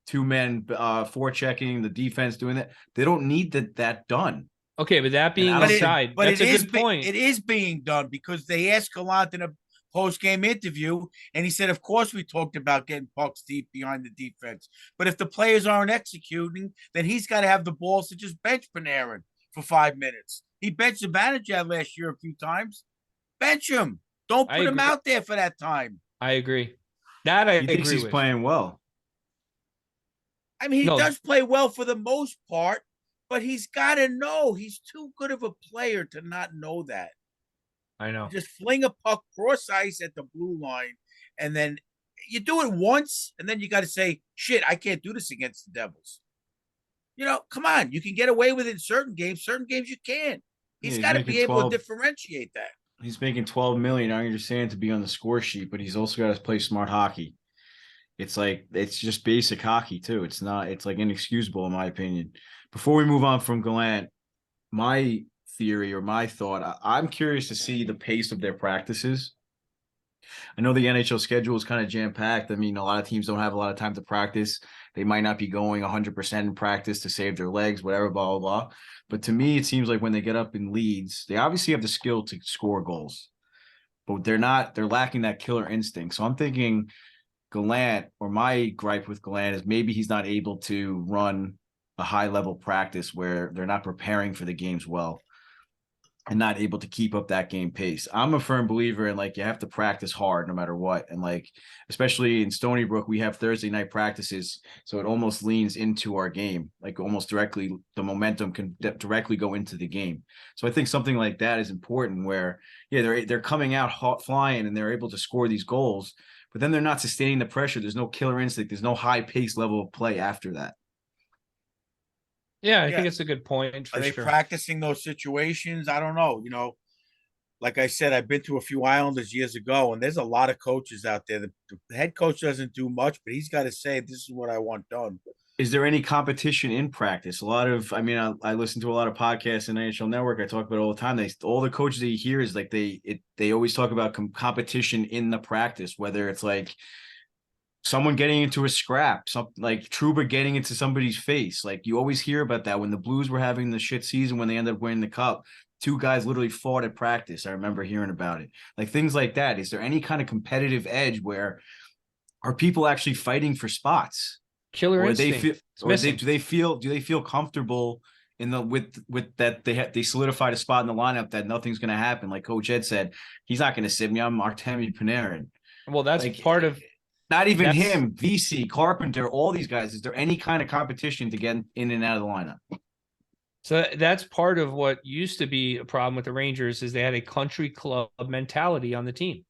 2 men forechecking, the defense doing that. They don't need that done. Okay, but that being aside, but that's a good point. It is being done because they asked Gallant in a post-game interview, and he said, of course, we talked about getting pucks deep behind the defense. But if the players aren't executing, then he's got to have the balls to just bench Panarin for 5 minutes. He benched Zibanejad last year a few times. Bench him. Don't I put him agree. out there for that time. I agree. That I He thinks agree he's with. playing well. I mean, he No. does play well for the most part, but he's got to know he's too good of a player to not know that. I know. Just fling a puck cross ice at the blue line, and then you do it once, and then you got to say, shit, I can't do this against the Devils. You know, come on. You can get away with it in certain games. Certain games you can't. Yeah, He's he's got to making be able 12. to differentiate that. He's making 12 million. I understand to be on the score sheet, but he's also got to play smart hockey. It's like it's just basic hockey too. It's not. It's like inexcusable in my opinion. Before we move on from Gallant, my theory or my thought, I'm curious to see the pace of their practices. I know the NHL schedule is kind of jam packed. I mean, a lot of teams don't have a lot of time to practice. They might not be going 100% in practice to save their legs, whatever, blah, blah, blah. But to me, it seems like when they get up in leads, they obviously have the skill to score goals, but they're lacking that killer instinct. So I'm thinking Gallant, or my gripe with Gallant is maybe he's not able to run a high level practice where they're not preparing for the games well and not able to keep up that game pace. I'm a firm believer in like you have to practice hard no matter what. And like, especially in Stony Brook, we have Thursday night practices. So it almost leans into our game, like almost directly, the momentum can directly go into the game. So I think something like that is important where, yeah, they're coming out hot flying and they're able to score these goals, but then they're not sustaining the pressure. There's no killer instinct. There's no high pace level of play after that. Yeah, I Yeah. think it's a good point for Are they sure. practicing those situations? I don't know. You know, like I said, I've been to a few Islanders years ago, and there's a lot of coaches out there. The head coach doesn't do much, but he's got to say, this is what I want done. Is there any competition in practice? I mean, I listen to a lot of podcasts in NHL Network. I talk about it all the time. All the coaches that you hear is like they always talk about competition in the practice, whether it's like someone getting into a scrap, something like Trouba getting into somebody's face. Like you always hear about that when the Blues were having the shit season when they ended up winning the cup. Two guys literally fought at practice. I remember hearing about it. Like things like that. Is there any kind of competitive edge where are people actually fighting for spots? Killer Or instinct. they feel, It's or missing. do they feel comfortable in the with that they solidified a spot in the lineup that nothing's going to happen? Like Coach Ed said, he's not going to sit me. I'm Artemi Panarin. Well, that's Like part of not even that's- him, VC, Carpenter, all these guys. Is there any kind of competition to get in and out of the lineup? So that's part of what used to be a problem with the Rangers is they had a country club mentality on the team.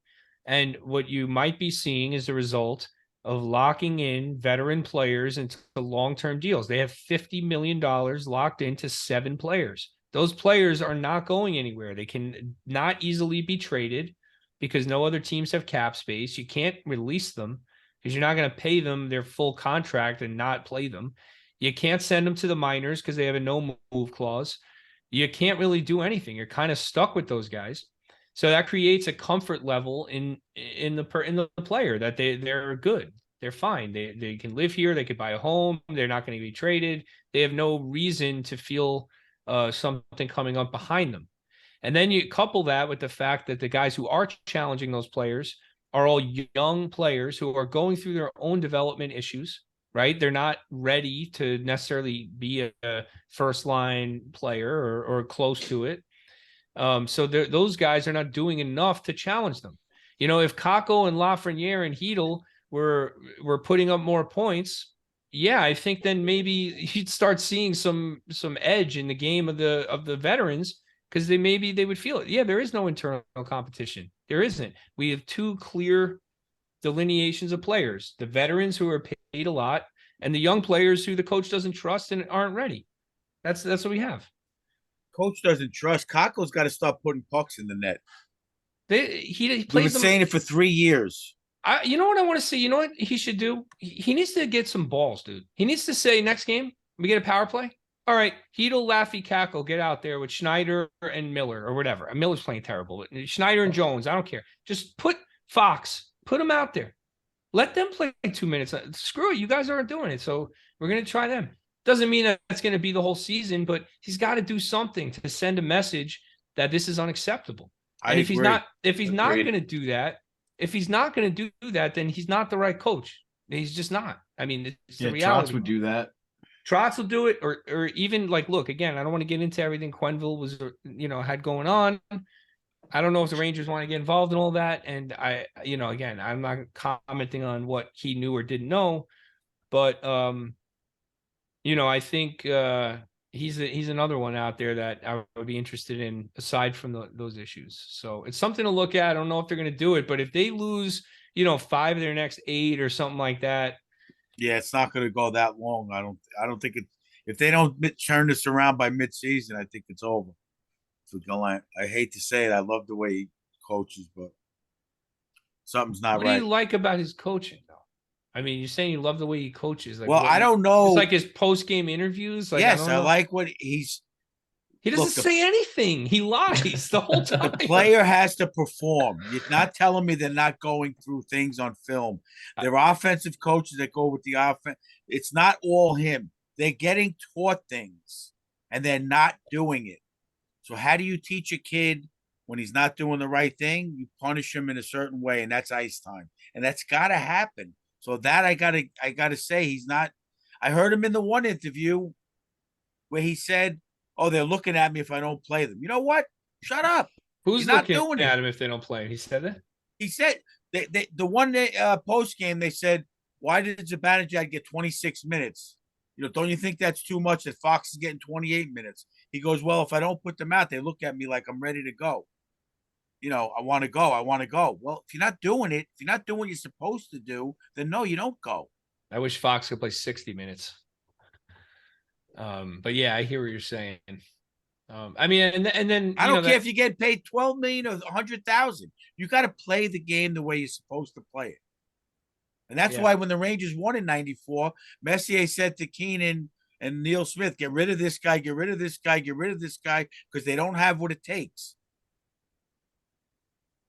And what you might be seeing is a result of locking in veteran players into long-term deals. They have $50 million locked into 7 players. Those players are not going anywhere. They can not easily be traded because no other teams have cap space. You can't release them because you're not going to pay them their full contract and not play them. You can't send them to the minors because they have a no move clause. You can't really do anything. You're kind of stuck with those guys. So that creates a comfort level in the player that they're good. They're fine. They can live here. They could buy a home. They're not going to be traded. They have no reason to feel something coming up behind them. And then you couple that with the fact that the guys who are challenging those players are all young players who are going through their own development issues, right? They're not ready to necessarily be a first line player or close to it. So those guys are not doing enough to challenge them. You know, if Kako and Lafreniere and Hedel were putting up more points, yeah, I think then maybe you'd start seeing some edge in the game of the veterans because they would feel it. Yeah, there is no internal competition. There isn't. We have 2 clear delineations of players: the veterans who are paid a lot, and the young players who the coach doesn't trust and aren't ready. That's what we have. Coach doesn't trust. Kako's got to stop putting pucks in the net. He We've been plays them. saying it for 3 years. You know what I want to see? You know what he should do? He needs to get some balls, dude. He needs to say next game, we get a power play. All right, Hedel, Laffy, Cackle, get out there with Schneider and Miller or whatever. Miller's playing terrible. Schneider and Jones, I don't care. Just put them out there. Let them play 2 minutes. Screw it. You guys aren't doing it. So we're going to try them. Doesn't mean that that's going to be the whole season, but he's got to do something to send a message that this is unacceptable. And if he's not going to do that, then he's not the right coach. He's just not. I mean, it's the reality. Trotz would do that. Trotz will do it, or even like, look, again, I don't want to get into everything Quenneville was, had going on. I don't know if the Rangers want to get involved in all that. And again, I'm not commenting on what he knew or didn't know, but I think he's another one out there that I would be interested in aside from those issues. So it's something to look at. I don't know if they're going to do it, but if they lose, 5 of their next 8 or something like that. Yeah, it's not going to go that long. I don't think it. If they don't turn this around by midseason, I think it's over for Gallant. I hate to say it. I love the way he coaches, but something's not What do right. you like about his coaching, though? I mean, you're saying you love the way he coaches. Like, Well, I don't know. It's like his post-game interviews. Like, yes, I I don't know. like what he's. He doesn't Look, say anything. He lies the whole time. The player has to perform. You're not telling me they're not going through things on film. There are offensive coaches that go with the offense. It's not all him. They're getting taught things and they're not doing it. So how do you teach a kid when he's not doing the right thing? You punish him in a certain way, and that's ice time. And that's gotta happen. So that I gotta say he's not. I heard him in the one interview where he said, "Oh, they're looking at me if I don't play them." You know what? Shut up. Who's He's not looking doing at it. him if they don't play? He said that. He said the one post game they said, "Why did Zibanejad get 26 minutes? Don't you think that's too much that Fox is getting 28 minutes?" He goes, "Well, if I don't put them out, they look at me like I'm ready to go. I want to go. I want to go." Well, if you're not doing it, if you're not doing what you're supposed to do, then no, you don't go. I wish Fox could play 60 minutes. But yeah, I hear what you're saying. I mean, and then I don't care if you get paid 12 million or 100,000. You got to play the game the way you're supposed to play it. And that's why when the Rangers won in 94, Messier said to Keenan and Neil Smith, "Get rid of this guy, get rid of this guy, get rid of this guy, because they don't have what it takes."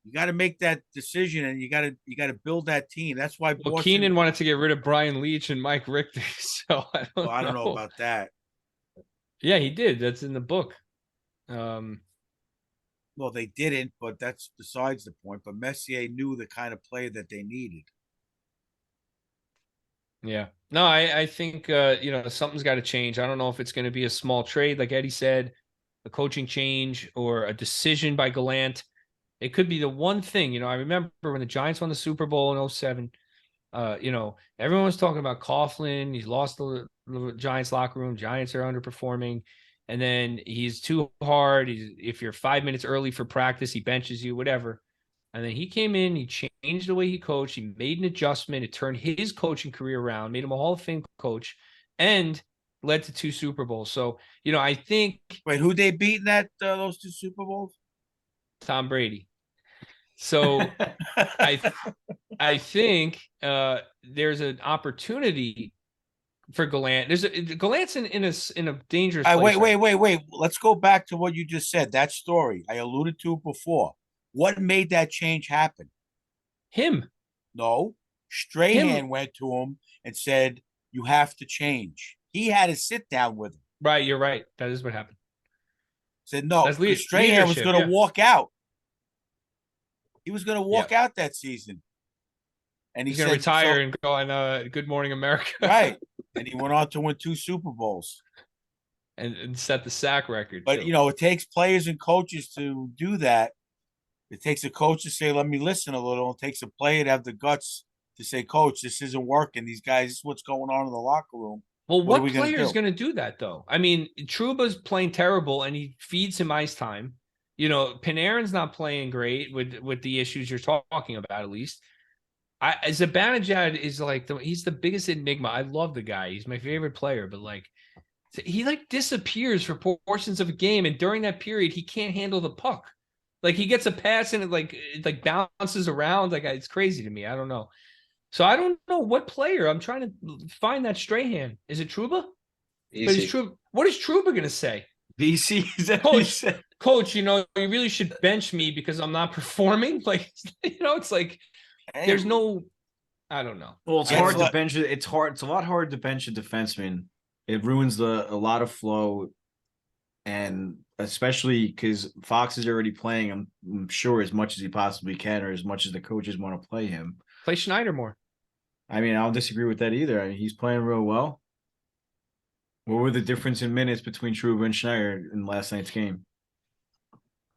You got to make that decision, and you got to build that team. That's why Boston. Keenan wanted to get rid of Brian Leach and Mike Richter, so I don't know about that. Yeah, he did. That's in the book. Well, they didn't, but that's besides the point. But Messier knew the kind of player that they needed. Yeah. No, I think something's got to change. I don't know if it's going to be a small trade, like Eddie said, a coaching change or a decision by Gallant. It could be the one thing. I remember when the Giants won the Super Bowl in 07, everyone was talking about Coughlin. He's lost the Giants locker room. Giants are underperforming. And then he's too hard. If you're 5 minutes early for practice, he benches you, whatever. And then he came in, he changed the way he coached. He made an adjustment. It turned his coaching career around, made him a Hall of Fame coach, and led to 2 Super Bowls. So, I think. Wait, who they beat in those 2 Super Bowls? Tom Brady. So I think there's an opportunity for Gallant. Gallant's in a dangerous place. Wait. Let's go back to what you just said. That story I alluded to before. What made that change happen? Him. No. Strahan went to him and said, "You have to change." He had to sit down with him. Right, you're right. That is what happened. Said no, because Strahan was going to walk out. He was going to walk out that season. And he's going to retire and go on Good Morning America. Right. And he went on to win 2 Super Bowls. And set the sack record. But, it takes players and coaches to do that. It takes a coach to say, "Let me listen a little." It takes a player to have the guts to say, "Coach, this isn't working. These guys, this is what's going on in the locker room." Well, what player is going to do that, though? I mean, Trouba's playing terrible, and he feeds him ice time. Panarin's not playing great with the issues you're talking about, at least. Zibanejad is he's the biggest enigma. I love the guy. He's my favorite player, but he disappears for portions of a game, and during that period, he can't handle the puck. He gets a pass and it bounces around. It's crazy to me. I don't know. So I don't know what player. I'm trying to find that Strahan. Is it Trouba? What is Trouba going to say? BC. Coach, you really should bench me because I'm not performing. There's no, I don't know. Well, it's hard to bench it. It's a lot harder to bench a defenseman. It ruins a lot of flow. And especially because Fox is already playing, I'm sure, as much as he possibly can, or as much as the coaches want to play him. Play Schneider more. I mean, I don't disagree with that either. I mean, he's playing real well. What were the difference in minutes between Trouba and Schneider in last night's game?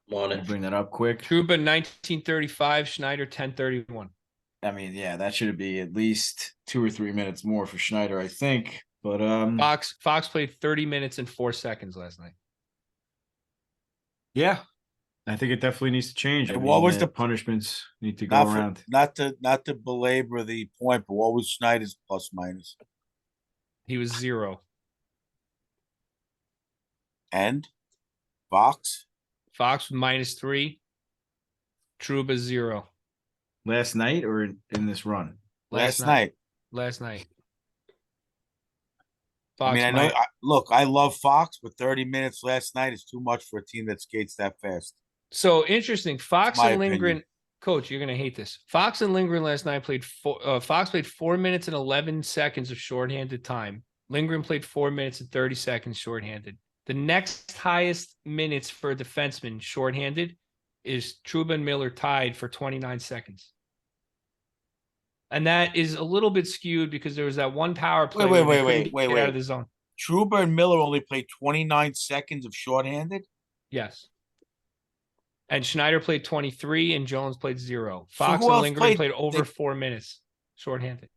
Want Can you it? bring that up quick? Truba 1935, Schneider 1031. I mean, yeah, that should be at least 2 or 3 minutes more for Schneider, I think. But Fox played 30 minutes and 4 seconds last night. yeah, I think it definitely needs to change. I And what mean, was the punishments need to go around? not to belabor the point, but what was Schneider's plus minus? He was 0. And Fox? Fox was -3. Truba 0. Last night or in this run? Last night. Last night. I Fox mean, look, I love Fox, but 30 minutes last night is too much for a team that skates that fast. So interesting. Fox my and Lindgren, opinion. coach, you're gonna hate this. Fox and Lindgren last night played Fox played 4 minutes and 11 seconds of shorthanded time. Lindgren played 4 minutes and 30 seconds shorthanded. The next highest minutes for a defenseman shorthanded is Trouba and Miller tied for 29 seconds. And that is a little bit skewed because there was that one power play where they couldn't get out of the zone. Trouba and Miller only played 29 seconds of shorthanded. Yes. And Schneider played 23 and Jones played 0. So Fox who and else Lindgren played played? over 4 minutes shorthanded.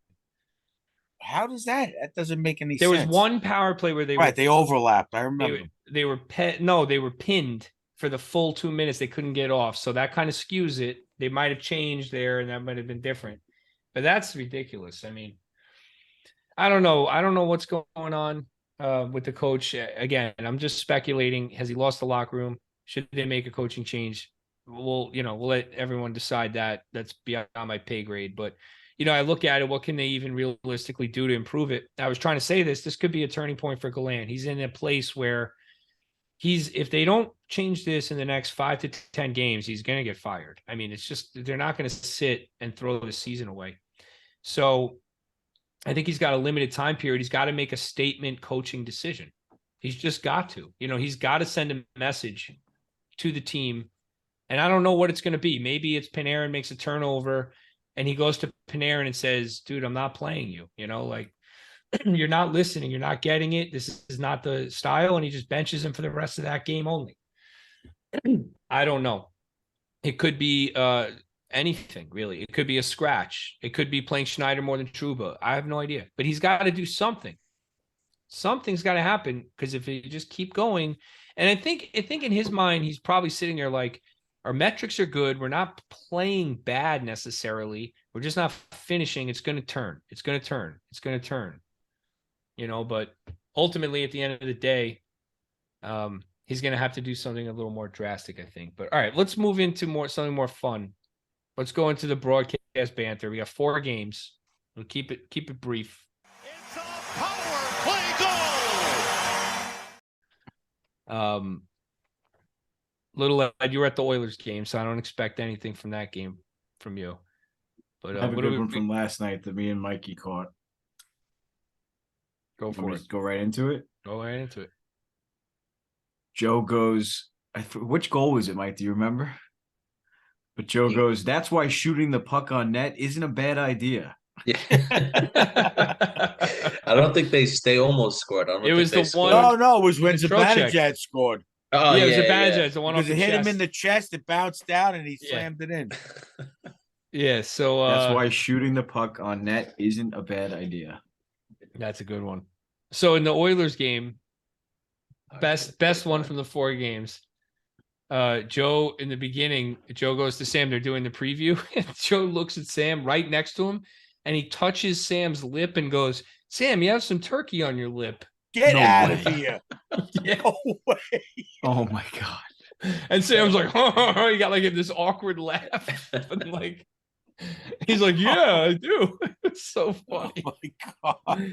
How does that? That doesn't make any There sense. was one power play where they overlapped. I remember. they were pinned for the full 2 minutes. They couldn't get off. So that kind of skews it. They might have changed there and that might have been different. But that's ridiculous. I mean, I don't know. I don't know what's going on with the coach. Again, I'm just speculating. Has he lost the locker room? Should they make a coaching change? We'll let everyone decide that. That's beyond my pay grade. But, I look at it. What can they even realistically do to improve it? I was trying to say this could be a turning point for Gallant. He's in a place where if they don't change this in the next 5 to 10 games, he's going to get fired. I mean, it's just, they're not going to sit and throw the season away. So I think he's got a limited time period. He's got to make a statement coaching decision. He's just got to, he's got to send a message to the team. And I don't know what it's going to be. Maybe it's Panarin makes a turnover and he goes to Panarin and says, dude, I'm not playing you, you're not listening. You're not getting it. This is not the style. And he just benches him for the rest of that game only. I don't know. It could be anything, really. It could be a scratch. It could be playing Schneider more than Trouba. I have no idea. But he's got to do something. Something's got to happen because if he just keep going, and I think in his mind, he's probably sitting there like, our metrics are good. We're not playing bad necessarily. We're just not finishing. It's going to turn. It's going to turn. It's going to turn. But ultimately at the end of the day, he's going to have to do something a little more drastic, I think. But all right, let's move into something more fun. Let's go into the broadcast banter. We got 4 games. We'll keep it brief. It's a power play goal. Little Ed, you were at the Oilers game, so I don't expect anything from that game from you. But I have a good one from last night that me and Mikey caught. Go for it. Go right into it. Go right into it. Joe goes, which goal was it, Mike? Do you remember? But Joe goes, that's why shooting the puck on net isn't a bad idea. Yeah. I don't think they almost scored. It was the one. No, it was when Trocheck Zibanejad scored. Oh, yeah, it was Zibanejad. It's the one Because off the it hit chest. him in the chest, it bounced down, and he slammed it in. Yeah, so that's why shooting the puck on net isn't a bad idea. That's a good one. So in the Oilers game, best one from the 4 games. Joe, in the beginning, Joe goes to Sam. They're doing the preview. And Joe looks at Sam right next to him, and he touches Sam's lip and goes, Sam, you have some turkey on your lip. Get out of way. here. Yeah. No way. Oh my God. And Sam's like, oh, he got like this awkward laugh. And like, he's like, yeah, I do. It's so funny. Oh my God.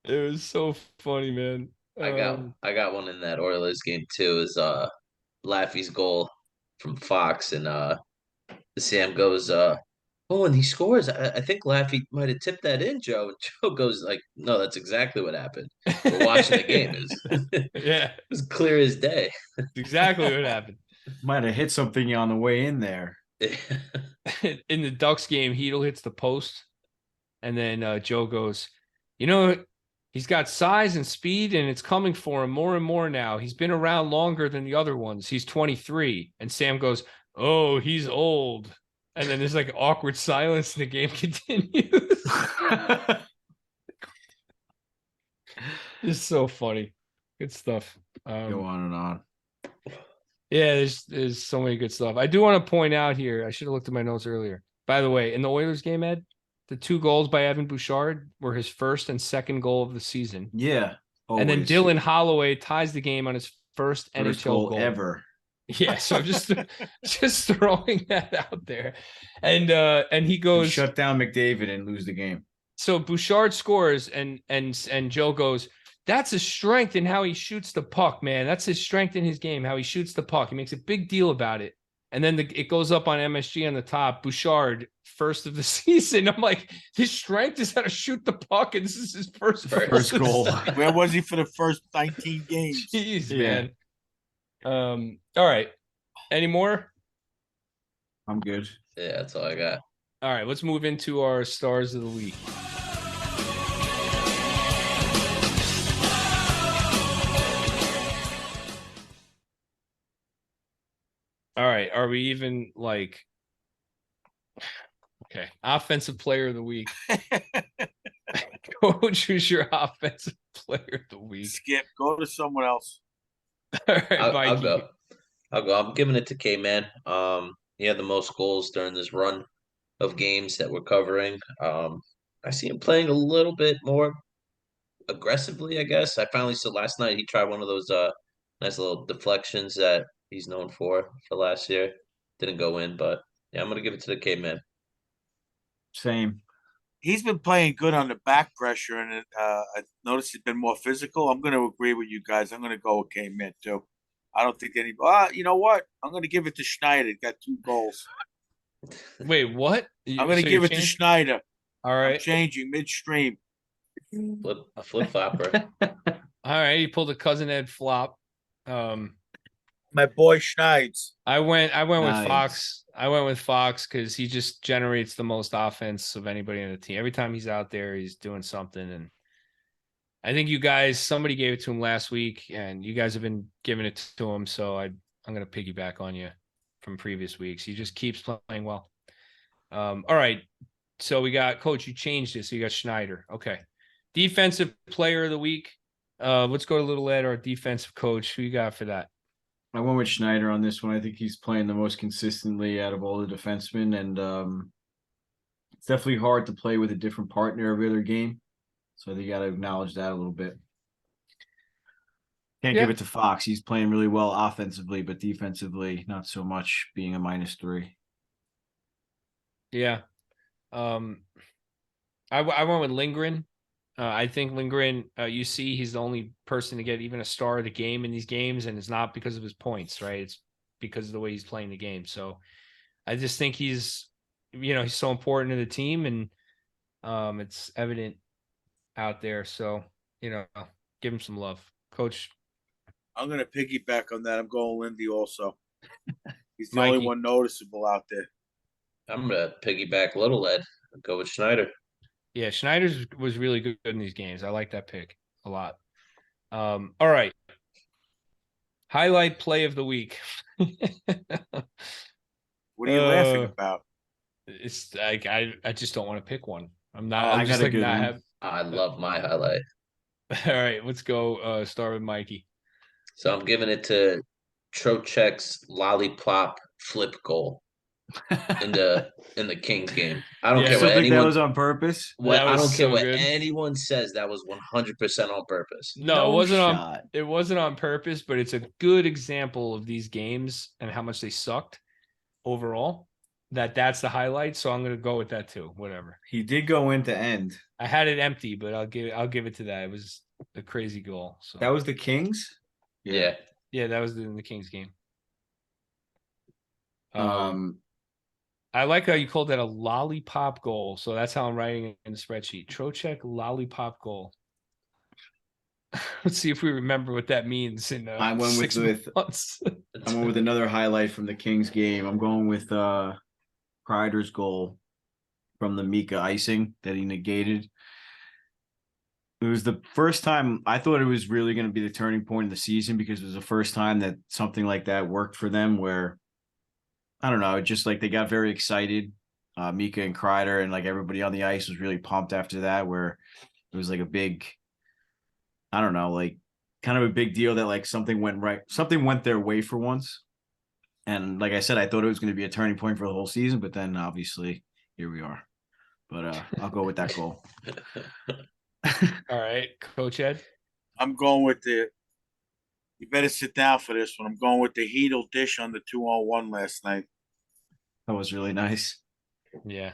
It was so funny, man. I got one in that Oilers game too. Is Laffy's goal from Fox, and Sam goes, oh, and he scores. I think Laffy might have tipped that in, Joe. And Joe goes like, no, that's exactly what happened. We're watching the game. Yeah, it was clear as day. Exactly what happened. Might have hit something on the way in there. In the Ducks game, Heedle hits the post, and then Joe goes, he He's got size and speed, and it's coming for him more and more now. He's been around longer than the other ones. He's 23. And Sam goes, oh, he's old. And then there's like awkward silence and the game continues. It's so funny. Good stuff. Go on and on. Yeah, there's so many good stuff. I do want to point out here, I should have looked at my notes earlier. By the way, in the Oilers game, Ed, the 2 goals by Evan Bouchard were his first and second goal of the season. Yeah. And then always. Dylan Holloway ties the game on his first NHL goal ever. Yeah, so just throwing that out there. And he goes, shut down McDavid and lose the game. So Bouchard scores and Joe goes, that's his strength in how he shoots the puck, man. That's his strength in his game, how he shoots the puck. He makes a big deal about it. And then it goes up on MSG on the top, Bouchard, first of the season. I'm like, his strength is how to shoot the puck, and this is his first goal. Where was he for the first 19 games? Jeez, man. All right. Any more? I'm good. Yeah, that's all I got. All right, let's move into our stars of the week. All right, are we even like okay, offensive player of the week. Coach, who's your offensive player of the week? Skip, go to someone else. All right, I'll go. I'm giving it to K-Man. He had the most goals during this run of games that we're covering. I see him playing a little bit more aggressively, I guess. I finally saw last night he tried one of those nice little deflections that he's known for last year. Didn't go in, but yeah, I'm gonna give it to the K-Man. Same. He's been playing good on the back pressure, and I noticed he's been more physical. I'm going to agree with you guys. I'm going to go with K-Man, too. I don't think you know what? I'm going to give it to Schneider. Got 2 goals. Wait, what? I'm going to give it to Schneider. All right. I'm changing midstream. A flip flopper. All right, he pulled a cousin Ed flop. My boy Schneids. I went Nice. with Fox. I went with Fox because he just generates the most offense of anybody on the team. Every time he's out there, he's doing something. And I think somebody gave it to him last week, and you guys have been giving it to him. So I'm going to piggyback on you from previous weeks. He just keeps playing well. All right. So we got Coach. You changed it, so you got Schneider. Okay. Defensive player of the week. Let's go to Little Ed, our defensive coach. Who you got for that? I went with Schneider on this one. I think he's playing the most consistently out of all the defensemen, and it's definitely hard to play with a different partner every other game. So you got to acknowledge that a little bit. Can't give it to Fox. He's playing really well offensively, but defensively, not so much, being a -3. Yeah. I went with Lindgren. I think Lindgren, you see, he's the only person to get even a star of the game in these games, and it's not because of his points, right? It's because of the way he's playing the game. So I just think he's so important to the team, and it's evident out there. So, give him some love. Coach. I'm going to piggyback on that. I'm going Lindy also. He's the Mikey. only one noticeable out there. I'm going to piggyback Little Ed and go with Schneider. Yeah, Schneider was really good in these games. I like that pick a lot. All right. Highlight play of the week. What are you laughing about? It's like I just don't want to pick one. I'm not. I I'm just got a like good not one. have. I love my highlight. All right, let's go. Start with Mikey. So I'm giving it to Trocheck's lollipop flip goal in the Kings game. I don't care So what think that anyone. was on purpose? I don't care what good. anyone says. That was 100% on purpose. No, it wasn't shot. on. It wasn't on purpose, but it's a good example of these games and how much they sucked overall. That's the highlight. So I'm gonna go with that too. Whatever. He did go in to end. I had it empty, but I'll give it to that. It was a crazy goal. So That was the Kings? Yeah. that was in the Kings game. I like how you called that a lollipop goal. So that's how I'm writing it in the spreadsheet. Trocheck lollipop goal. Let's see if we remember what that means in I went 6 with months. I went with another highlight from the Kings game. I'm going with Kreider's goal from the Mika icing that he negated. It was the first time I thought it was really going to be the turning point of the season because it was the first time that something like that worked for them where I don't know, just like they got very excited. Mika and Kreider and like everybody on the ice was really pumped after that, where it was like a big, I don't know, like kind of a big deal that like something went right, something went their way for once. And like I said, I thought it was going to be a turning point for the whole season, but then obviously here we are. But I'll go with that goal. All right, Coach Ed. I'm going with the. You better sit down for this one. I'm going with the Heedle dish on the 2-on-1 last night. That was really nice. Yeah.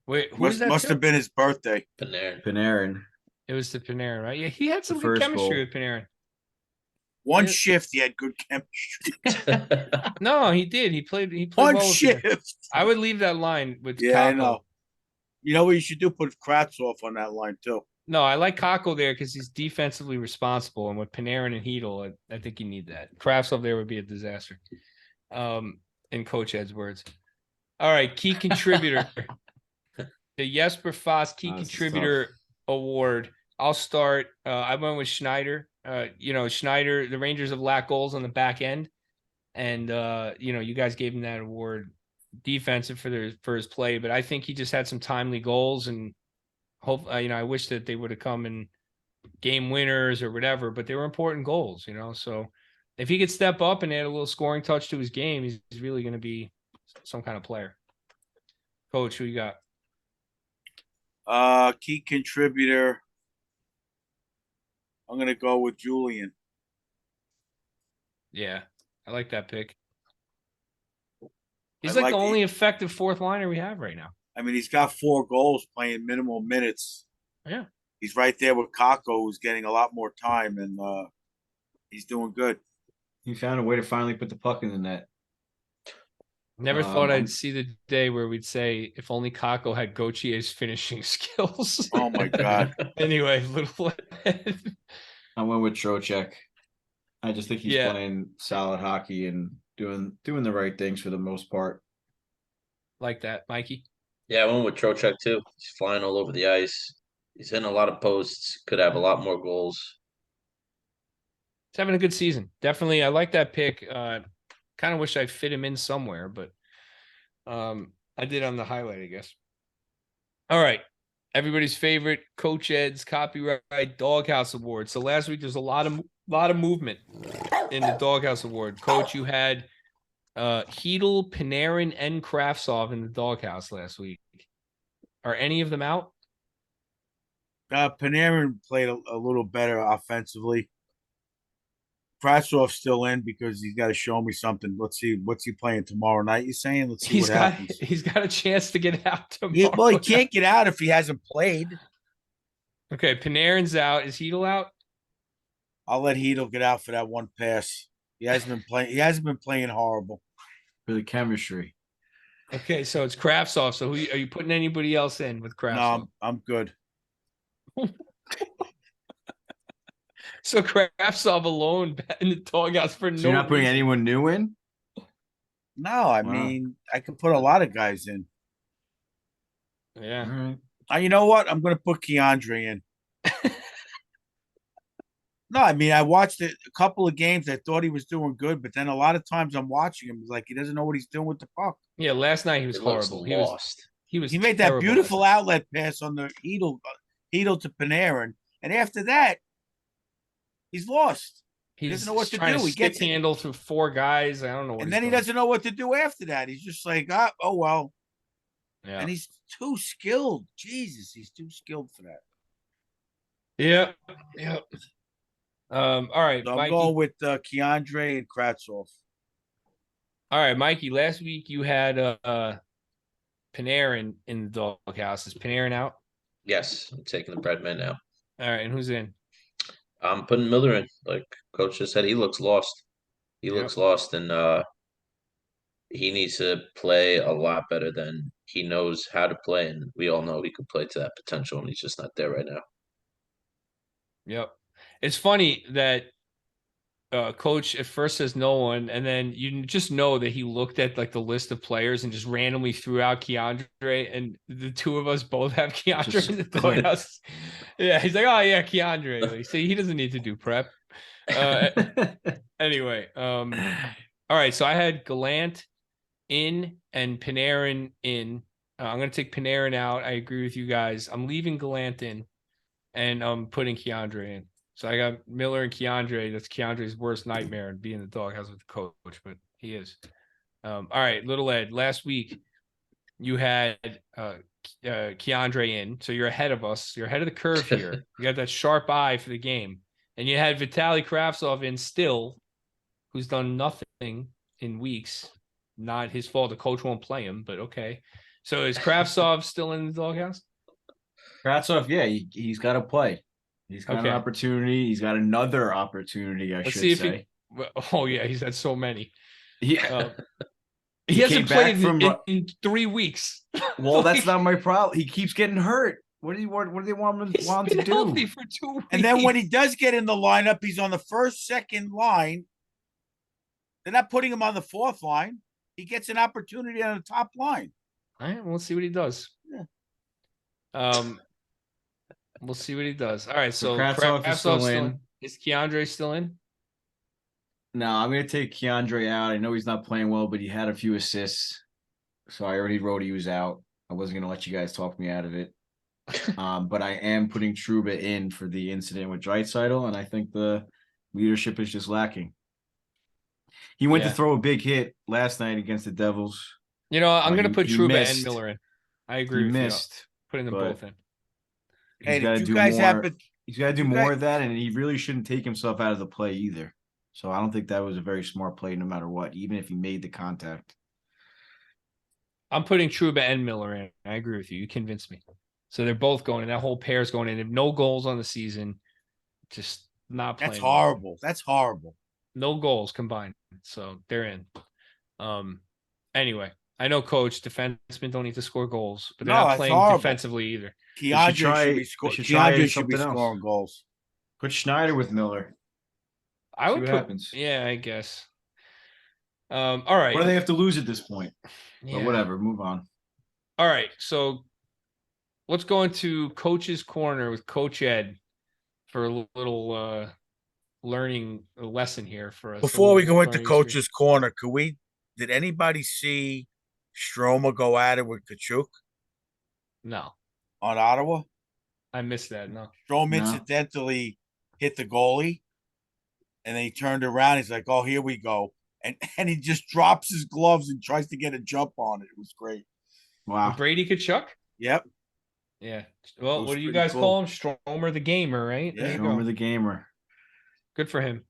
Wait, who was Must that? must have been his birthday. Panarin. Panarin. It was to Panarin, right? Yeah, he had some good first chemistry goal. with Panarin. One Yeah. shift, he had good chemistry. No, he did. He played One well with Panarin. shift. I would leave that line with Yeah, I Kako. know. You know what you should do? Put Kravtsov on that line too. No, I like Kako there because he's defensively responsible, and with Panarin and Heedle, I think you need that. Kravtsov there would be a disaster. In Coach Ed's words. All right, key contributor. The Jesper Foss Key This is Contributor Award. I'll start. I went with Schneider. Schneider, the Rangers have lacked goals on the back end. And you guys gave him that award defensive for his play, but I think he just had some timely goals and hope I wish that they would have come in game winners or whatever, but they were important goals, So if he could step up and add a little scoring touch to his game, he's really going to be some kind of player. Coach, who you got? Key contributor. I'm gonna go with Julian. Yeah, I like that pick. I He's like like the the- only effective fourth liner we have right now. I mean, he's got 4 goals playing minimal minutes. Yeah. He's right there with Kako, who's getting a lot more time, and he's doing good. He found a way to finally put the puck in the net. Never thought I'm- I'd see the day where we'd say if only Kako had Gautier's finishing skills. Oh my God. Anyway, little I went with Trocheck. I just think he's Yeah. playing solid hockey and doing the right things for the most part. like that, Mikey. Yeah, I went with Trocheck too. He's flying all over the ice. He's hitting a lot of posts. Could have a lot more goals. He's having a good season. Definitely, I like that pick. Kind of wish I fit him in somewhere, but I did on the highlight, I guess. All right. Everybody's favorite Coach Ed's Copyright Doghouse Award. So last week there's a lot of movement in the Doghouse Award. Coach, you had Heedle, Panarin, and Kravtsov in the Doghouse last week. Are any of them out? Panarin played a little better offensively. Kravtsov's still in because he's got to show me something. Let's see, what's he playing tomorrow night? You saying? Let's see what happens. He's got a chance to get out tomorrow. He can't get out if he hasn't played. Okay, Panarin's out. Is Heedle out? I'll let Heedle get out for that one pass. He hasn't been playing. He hasn't been playing horrible. For the chemistry. Okay, so it's Kravtsov. So are you putting anybody else in with Kravtsov? No, I'm good. So Kravtsov alone in the doghouse for no So you're not putting reason. anyone new in? No, I Wow. mean I could put a lot of guys in. Yeah. All right. You know what? I'm going to put Keandre in. No, I mean I watched a couple of games. I thought he was doing good, but then a lot of times I'm watching him. It's like he doesn't know what he's doing with the puck. Yeah, last night he was He looks horrible. lost. He He made that terrible beautiful last night. outlet pass on the Heedle to Panarin, and after that, he's lost. He's doesn't know what to trying do. He stick gets it. handle through 4 guys. I don't know what. And he's then he doing. doesn't know what to do after that. He's just like, oh well. Yeah. And he's too skilled. Jesus, he's too skilled for that. Yeah. Yeah. All right, So I'm Mikey. going with Keandre and Kravtsov. All right, Mikey. Last week you had Panarin in the doghouse. Is Panarin out? Yes, I'm taking the Breadman now. All right, and who's in? I'm putting Miller in. Like Coach just said, he looks lost. He looks lost, and he needs to play a lot better than he knows how to play. And we all know he could play to that potential, and he's just not there right now. Yep. It's funny that coach at first says no one, and then you just know that he looked at like the list of players and just randomly threw out Keandre, and the two of us both have Keandre Just in the click. doghouse. Yeah, he's like, oh yeah, Keandre. Like, see, he doesn't need to do prep. Anyway, all right. So I had Gallant in and Panarin in. I'm gonna take Panarin out. I agree with you guys. I'm leaving Gallant in, and I'm putting Keandre in. So I got Miller and Keandre. That's Keandre's worst nightmare and being in the doghouse with the coach, but he is. All right, little Ed. Last week you had Keandre in, so you're ahead of us. You're ahead of the curve here. You got that sharp eye for the game, and you had Vitaly Kravtsov in still, who's done nothing in weeks. Not his fault. The coach won't play him, but okay. So is Kravtsov still in the doghouse? Kravtsov, yeah, he's got to play. He's got Okay. an opportunity. He's got another opportunity, I Let's should see if say. oh yeah, he's had so many. Yeah. He hasn't came back played from in 3 weeks. Well, that's Like, not my problem. He keeps getting hurt. What do they want him he's to been do? healthy for 2 weeks. And then when he does get in the lineup, he's on the first, second line. They're not putting him on the fourth line. He gets an opportunity on the top line. all right, we'll see what he does. Yeah. We'll see what he does. All right, so Kravtsov is still in. Is Keandre still in? No, I'm going to take Keandre out. I know he's not playing well, but he had a few assists. So I already wrote he was out. I wasn't going to let you guys talk me out of it. But I am putting Trouba in for the incident with Draisaitl, and I think the leadership is just lacking. He went to throw a big hit last night against the Devils. You know, I'm going to put he Trouba missed. and Miller in. I agree He with missed, you. Putting them but both in. Hey, He's got to did do you guys more. happen? He's got to do you more guys- of that, and he really shouldn't take himself out of the play either. So I don't think that was a very smart play, no matter what, even if he made the contact. I'm putting Trouba and Miller in. I agree with you. You convinced me. So they're both going in. That whole pair's going in. If no goals on the season, just not playing. That's well. horrible. That's horrible. No goals combined. So they're in. Anyway, I know coach, defensemen don't need to score goals, but they're No, not that's playing horrible. defensively either. Keandre try- should be they scoring. should try Keandre should be something else. scoring goals. Put Schneider with Miller. I See would what put, happens. yeah, I guess. All right. What do they have to lose at this point? Yeah. But whatever, move on. All right. So let's go into Coach's Corner with Coach Ed for a little learning lesson here for us. Before we go into learning Coach's Corner, did anybody see Stroma go at it with Kachuk No, on Ottawa? I missed that. No. Stroma No. incidentally hit the goalie, and then he turned around. He's like, "Oh, here we go," and he just drops his gloves and tries to get a jump on it. It was great. Wow. Brady Kachuk? Yep. Yeah. It Well, was what do you pretty guys cool. call him? Stromer the gamer, right? Yeah. There you Homer go. the gamer. Good for him.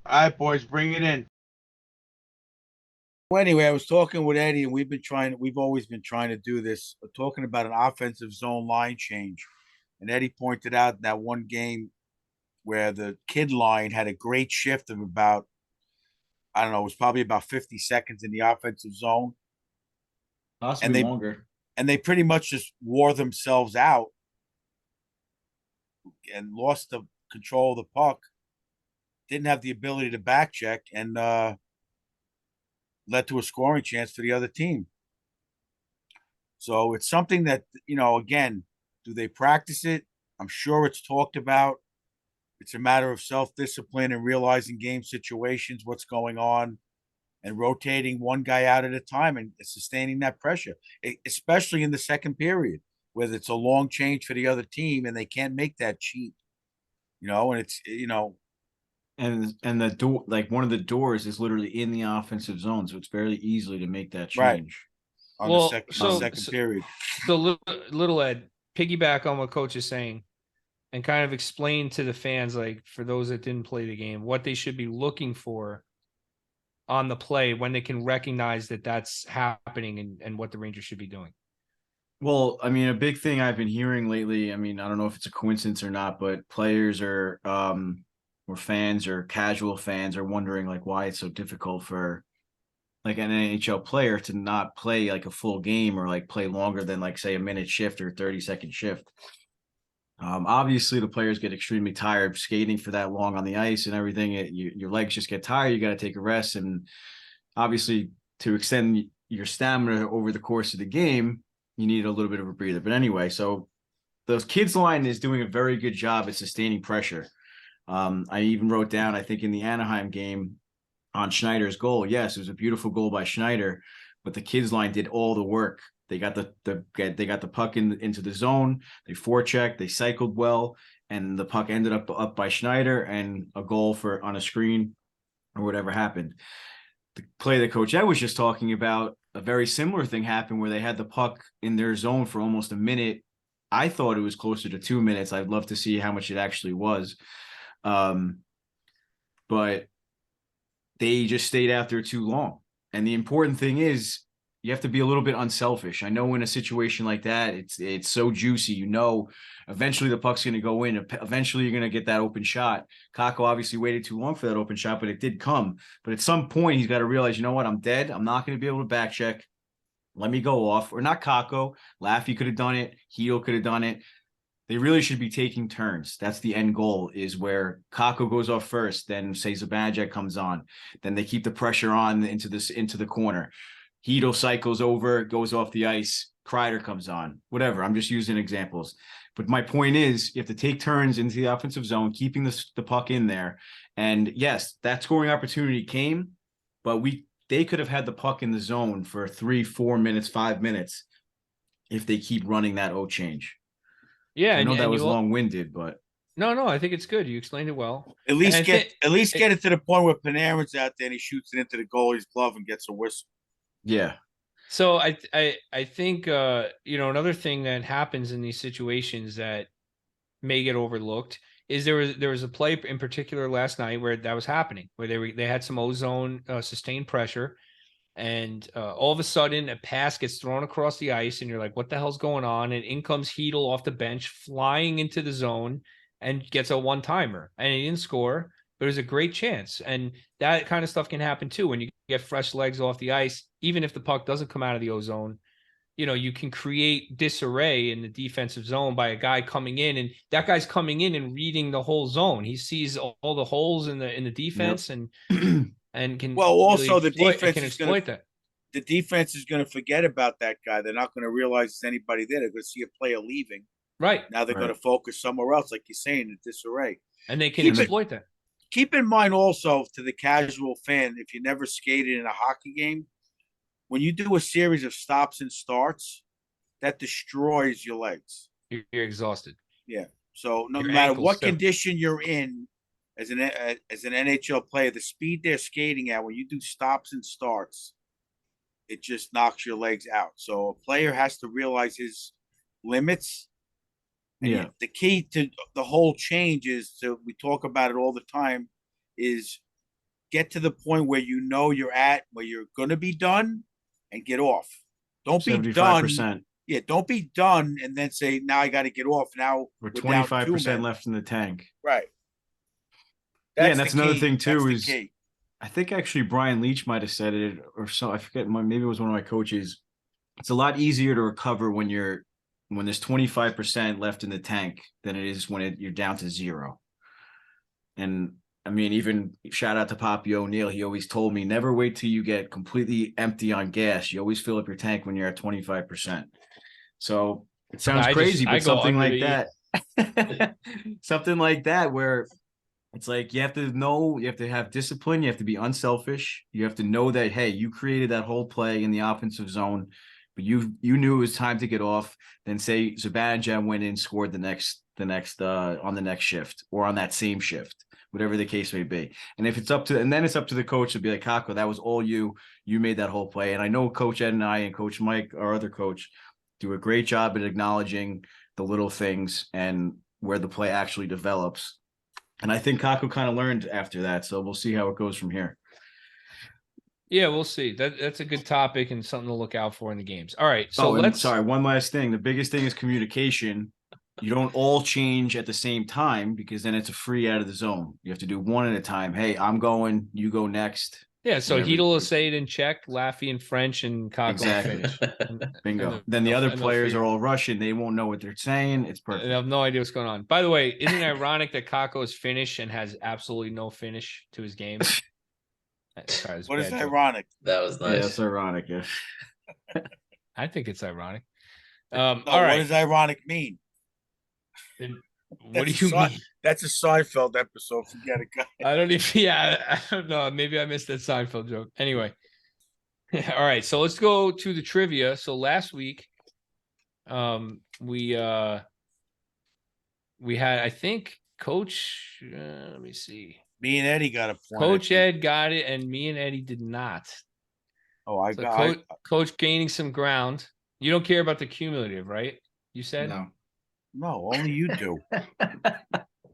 All right, boys, bring it in. Well, anyway, I was talking with Eddie, and we've always been trying to do this, talking about an offensive zone line change. And Eddie pointed out that one game where the kid line had a great shift of about, I don't know, it was probably about 50 seconds in the offensive zone. Possibly longer. And they pretty much just wore themselves out and lost the control of the puck. Didn't have the ability to back check, and led to a scoring chance for the other team. So it's something that, again, do they practice it? I'm sure it's talked about. It's a matter of self-discipline and realizing game situations, what's going on, and rotating one guy out at a time and sustaining that pressure, especially in the second period, whether it's a long change for the other team and they can't make that cheap, and it's, And the door, like one of the doors is literally in the offensive zone, so it's fairly easily to make that Right. change. on Well, the so- second period. So little Ed, piggyback on what coach is saying and kind of explain to the fans, like for those that didn't play the game, what they should be looking for on the play when they can recognize that that's happening and what the Rangers should be doing. Well, I mean, a big thing I've been hearing lately, I mean, I don't know if it's a coincidence or not, but players are or fans or casual fans are wondering like why it's so difficult for like an NHL player to not play like a full game or like play longer than like say a minute shift or 30-second shift. Obviously, the players get extremely tired skating for that long on the ice and everything. Your legs just get tired. You got to take a rest. And obviously, to extend your stamina over the course of the game, you need a little bit of a breather. But anyway, so those kids line is doing a very good job at sustaining pressure. I even wrote down, I think in the Anaheim game on Schneider's goal, yes, it was a beautiful goal by Schneider, but the kids line did all the work. They got the puck into the zone. They forechecked. They cycled well, and the puck ended up by Schneider and a goal on a screen or whatever happened. The play that Coach Ed was just talking about, a very similar thing happened where they had the puck in their zone for almost a minute. I thought it was closer to 2 minutes. I'd love to see how much it actually was. But they just stayed out there too long. And the important thing is you have to be a little bit unselfish. I know in a situation like that, it's so juicy. You know, eventually the puck's going to go in. Eventually you're going to get that open shot. Kako obviously waited too long for that open shot, but it did come. But at some point, he's got to realize, you know what? I'm dead. I'm not going to be able to back check. Let me go off. Or not Kako. Laffy could have done it. Heel could have done it. They really should be taking turns. That's the end goal, is where Kako goes off first, then say Zibanejad comes on. Then they keep the pressure on into the corner. Hedo cycles over, goes off the ice. Kreider comes on. Whatever. I'm just using examples. But my point is, you have to take turns into the offensive zone, keeping the puck in there. And yes, that scoring opportunity came, but they could have had the puck in the zone for 3, 4 minutes, 5 minutes if they keep running that O change. Yeah, I know that was long-winded, but no, I think it's good. You explained it well. At least get it to the point where Panarin's out there and he shoots it into the goalie's glove and gets a whistle. yeah. So I think another thing that happens in these situations that may get overlooked is there was a play in particular last night where that was happening, where they had some ozone sustained pressure. And all of a sudden, a pass gets thrown across the ice, and you're like, what the hell's going on? And in comes Hedel off the bench, flying into the zone, and gets a one-timer. And he didn't score, but it was a great chance. And that kind of stuff can happen, too, when you get fresh legs off the ice. Even if the puck doesn't come out of the ozone, you can create disarray in the defensive zone by a guy coming in. And that guy's coming in and reading the whole zone. He sees all the holes in the defense, Yep. and can also really exploit that. The defense is going to forget about that guy. They're not going to realize there's anybody there. They're going to see a player leaving. Right. Now they're going to focus somewhere else, like you're saying, in disarray. And they can exploit that. Keep in mind also, to the casual fan, if you never skated in a hockey game, when you do a series of stops and starts, that destroys your legs. You're exhausted. Yeah. So no Your matter ankles what too. condition you're in, as an NHL player, the speed they're skating at when you do stops and starts, it just knocks your legs out. So a player has to realize his limits. And the key to the whole change is we talk about it all the time, is get to the point where you know you're at, where you're going to be done, and get off. Don't be 75%. done. Yeah, don't be done and then say, now I got to get off. Now we're 25% left in the tank. Right. And that's another thing too, is I think actually Brian Leach might have said it, or so, I forget, maybe it was one of my coaches. It's a lot easier to recover when there's 25% left in the tank than it is when you're down to 0. And I mean, even shout out to Poppy O'Neill. He always told me, never wait till you get completely empty on gas. You always fill up your tank when you're at 25%. So it sounds crazy, but something like that, something like that, where it's like, you have to know, you have to have discipline. You have to be unselfish. You have to know that, hey, you created that whole play in the offensive zone, but you knew it was time to get off. Then say Zibanejad went in, scored on the next shift or on that same shift, whatever the case may be. And then it's up to the coach to be like, Kako, that was all you made that whole play. And I know Coach Ed and I and Coach Mike, our other coach, do a great job at acknowledging the little things and where the play actually develops. And I think Kako kind of learned after that. So we'll see how it goes from here. Yeah, we'll see. That's a good topic and something to look out for in the games. All right. So one last thing. The biggest thing is communication. You don't all change at the same time, because then it's a free out of the zone. You have to do one at a time. Hey, I'm going, you go next. Yeah, so Whatever. Heedle will say it in Czech, Laffy in French, and Kako Exactly. in Finnish. Bingo. Then the they'll- other and they'll players figure- are all Russian. They won't know what they're saying. It's They perfect. have no idea what's going on. By the way, isn't it ironic that Kako is Finnish and has absolutely no finish to his game? Sorry, it's a What is bad joke. ironic? That was Yeah, nice. that's ironic. Yeah. I think it's ironic. No, All what right. does ironic mean? Then what do That's you a side- mean? That's a Seinfeld episode. Forget it, guys. I don't even. Yeah, I don't know. Maybe I missed that Seinfeld joke. Anyway, all right. So let's go to the trivia. So last week, we had, I think, Coach. Let me see. Me and Eddie got a point. Coach Ed got it, and me and Eddie did not. Oh, I So got. Coach gaining some ground. You don't care about the cumulative, right? You said. No. No, only you do.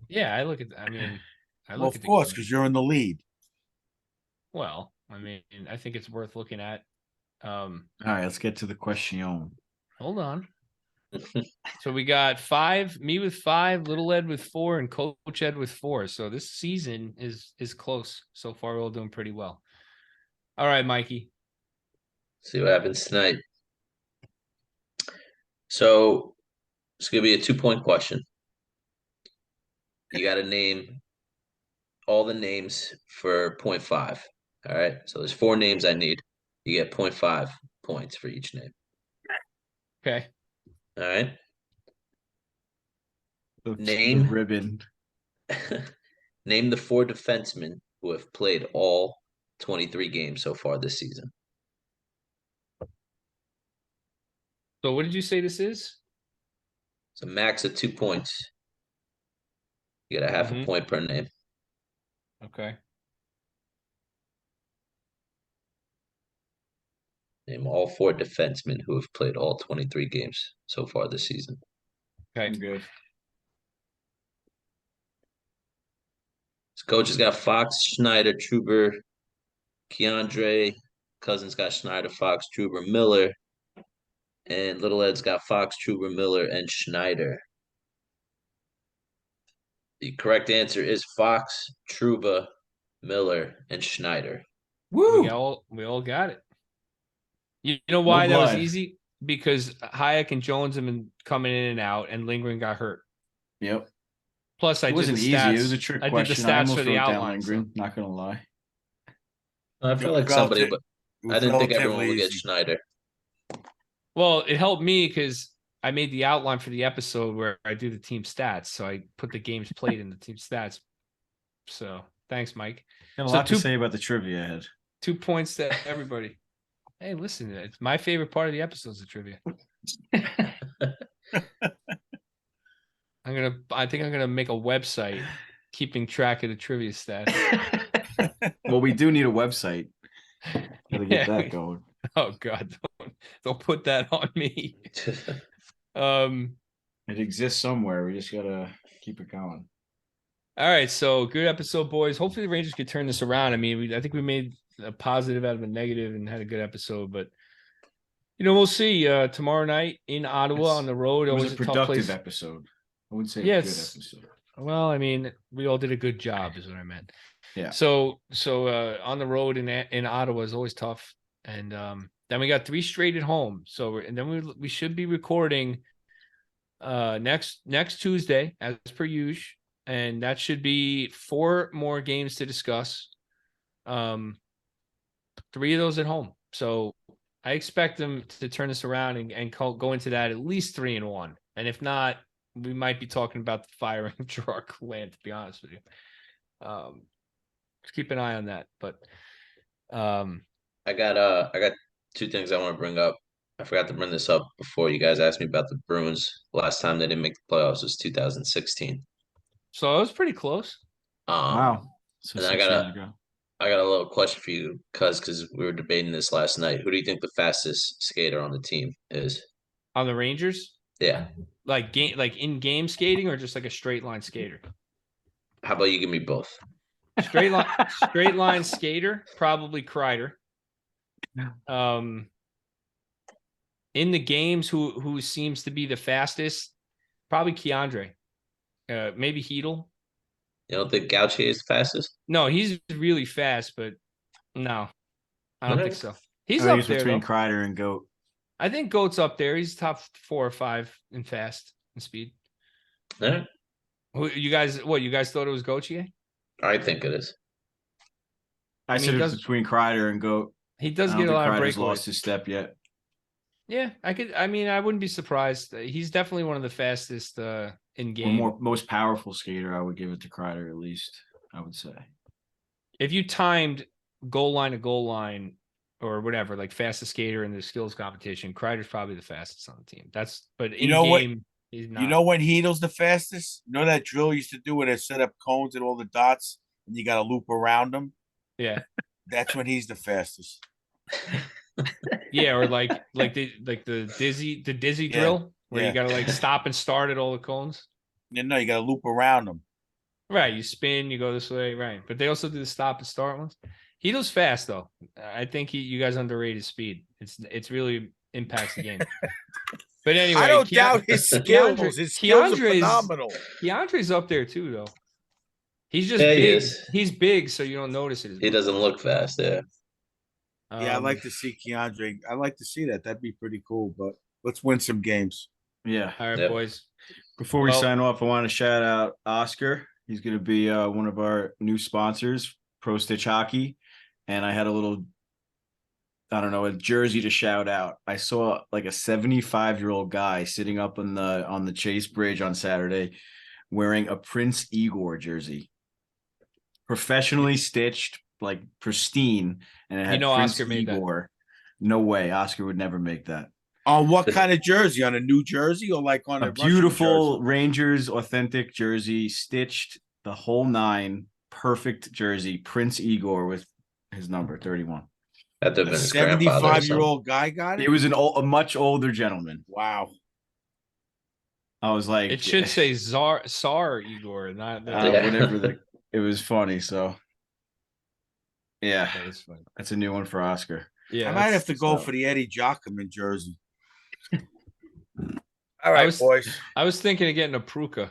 Yeah, I look at. I mean, I Well, look of at the course, cumulative. because you're in the lead. Well, I mean, I think it's worth looking at. All right, let's get to the question. Hold on. So we got 5, me with 5, Little Ed with 4, and Coach Ed with 4. So this season is close. So far, we're all doing pretty well. All right, Mikey. See what happens tonight. So it's gonna be a 2-point question. You got to name all the names for 0.5. All right. So there's 4 names I need. You get 0.5 points for each name. Okay. All right. The Name. ribbon. Name the 4 defensemen who have played all 23 games so far this season. So what did you say this is? It's a max of 2 points. You get a half a point per name. Okay. Name all 4 defensemen who have played all 23 games so far this season. Okay. I'm good. His coach has got Fox, Schneider, Truber, Keandre. Cousins got Schneider, Fox, Truber, Miller. And Little Ed's got Fox, Truber, Miller, and Schneider. The correct answer is Fox, Truba, Miller, and Schneider. Woo! We all got it. You know why that was blood. easy? Because Hayek and Jones have been coming in and out, and Lindgren got hurt. Yep. Plus, I It did wasn't the easy. stats. It was a trick I did question. the I stats almost for the wrote down outline. So. Lindgren, not gonna lie. I feel It like was somebody, relative- but it was I didn't think everyone relatively would get easy. Schneider. Well, it helped me because I made the outline for the episode where I do the team stats. So I put the games played in the team stats. So thanks, Mike. Got a So lot two- to say about the trivia Ed. 2 points to everybody. Hey, listen, it's my favorite part of the episodes of trivia. I think I'm gonna make a website keeping track of the trivia stats. Well, we do need a website. Gotta get Yeah, that going. Oh God, don't put that on me. It exists somewhere. We just gotta keep it going. All right, so good episode, boys. Hopefully the Rangers could turn this around. I mean, I think we made a positive out of a negative and had a good episode, but we'll see. Tomorrow night in Ottawa It's- on the road. It was Always a a tough productive place. episode. I wouldn't say a Yes. good episode. Well, I mean, we all did a good job, is what I meant. Yeah. So on the road in Ottawa is always tough, and then we got 3 straight at home. So and then we should be recording next Tuesday as per usual, and that should be 4 more games to discuss. 3 of those at home. So I expect them to turn this around and go into that at least 3-1, and if not, we might be talking about the firing of Gerard Gallant, to be honest with you. Just keep an eye on that. But I got 2 things I want to bring up. I forgot to bring this up before you guys asked me about the Bruins. Last time they didn't make the playoffs was 2016. so it was pretty close. Wow. So and I 6 gotta- years ago. I got a little question for you, because we were debating this last night. Who do you think the fastest skater on the team is? On the Rangers, Yeah. like in game skating or just like a straight line skater? How about you give me both? Straight line skater, probably Kreider. In the games, who seems to be the fastest? Probably Keandre. Maybe Heedle. You don't think Gauthier is the fastest? No, he's really fast, but No, I don't think Okay. so. I He's think up it's there between though. Kreider and Goat. I think Goat's up there. He's top 4 or 5 in fast and speed. All right. You guys, what? You guys thought it was Gauthier? I think it is. I mean, said he it's does- between Kreider and Goat. He I does don't get a think lot of Kreider's lost breakaways. his step yet. Yeah, I mean, I wouldn't be surprised. He's definitely one of the fastest in Or game. most powerful skater, I would give it to Kreider at least, I would say. If you timed goal line to goal line or whatever, like fastest skater in the skills competition, Kreider's probably the fastest on the team. But in know what? game, he's not. You know when Heedle's the fastest? You know that drill used to do where they set up cones at all the dots and you got to loop around them? Yeah. That's when he's the fastest. Yeah, or like the dizzy Yeah, drill where you yeah. gotta like stop and start at all the cones. No, you got to loop around them. Right, you spin, you go this way, right? But they also do the stop and start ones. He does fast though. I think you guys underrated speed. It's really impacts the game. But anyway, I don't doubt his skills. His skills are phenomenal. Keandre's up there too, though. He's just Yeah, he big. is. He's big, so you don't notice it as He much. doesn't look fast. Yeah. Yeah, I'd like to see Keandre. I'd like to see that. That'd be pretty cool. But let's win some games. Yeah. All right, Yep. boys. Before we Well- sign off, I want to shout out Oscar. He's going to be one of our new sponsors, Pro Stitch Hockey. And I had a little, I don't know, a jersey to shout out. I saw like a 75-year-old guy sitting up on the Chase Bridge on Saturday wearing a Prince Igor jersey. Professionally stitched, like pristine. And it had Prince Oscar made that. Igor. No way. Oscar would never make that. On what kind of jersey? On a New Jersey or like on a A Russian beautiful jersey? Rangers authentic jersey, stitched the whole 9, perfect jersey. Prince Igor with his number 31. That would have A been his grandfather. or 75-year-old guy got it? It was a much older gentleman. Wow. I was like, It should say Tsar Igor, not Yeah. whatever. It was funny. So, yeah, That is funny. that's a new one for Oscar. Yeah, I might have to go so- for the Eddie Jockman jersey. All right, was- boys. I was thinking of getting a Pruka.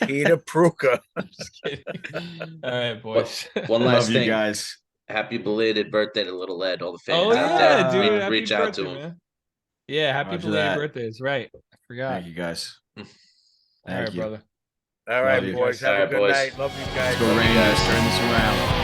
Peter Pruka. Just kidding. All right, boys. One last Love you thing. guys. Happy belated birthday to little Ed. All the fans Oh out yeah, there. dude! Reach- Happy reach out birthday, to him. man. Yeah, happy Roger belated that. birthday. That's right. I forgot. Thank you guys. All Thank right, you. brother. All right, you boys. guys. Have All a right, good boys. night. Love you guys. Let's go Rangers. Turn this around.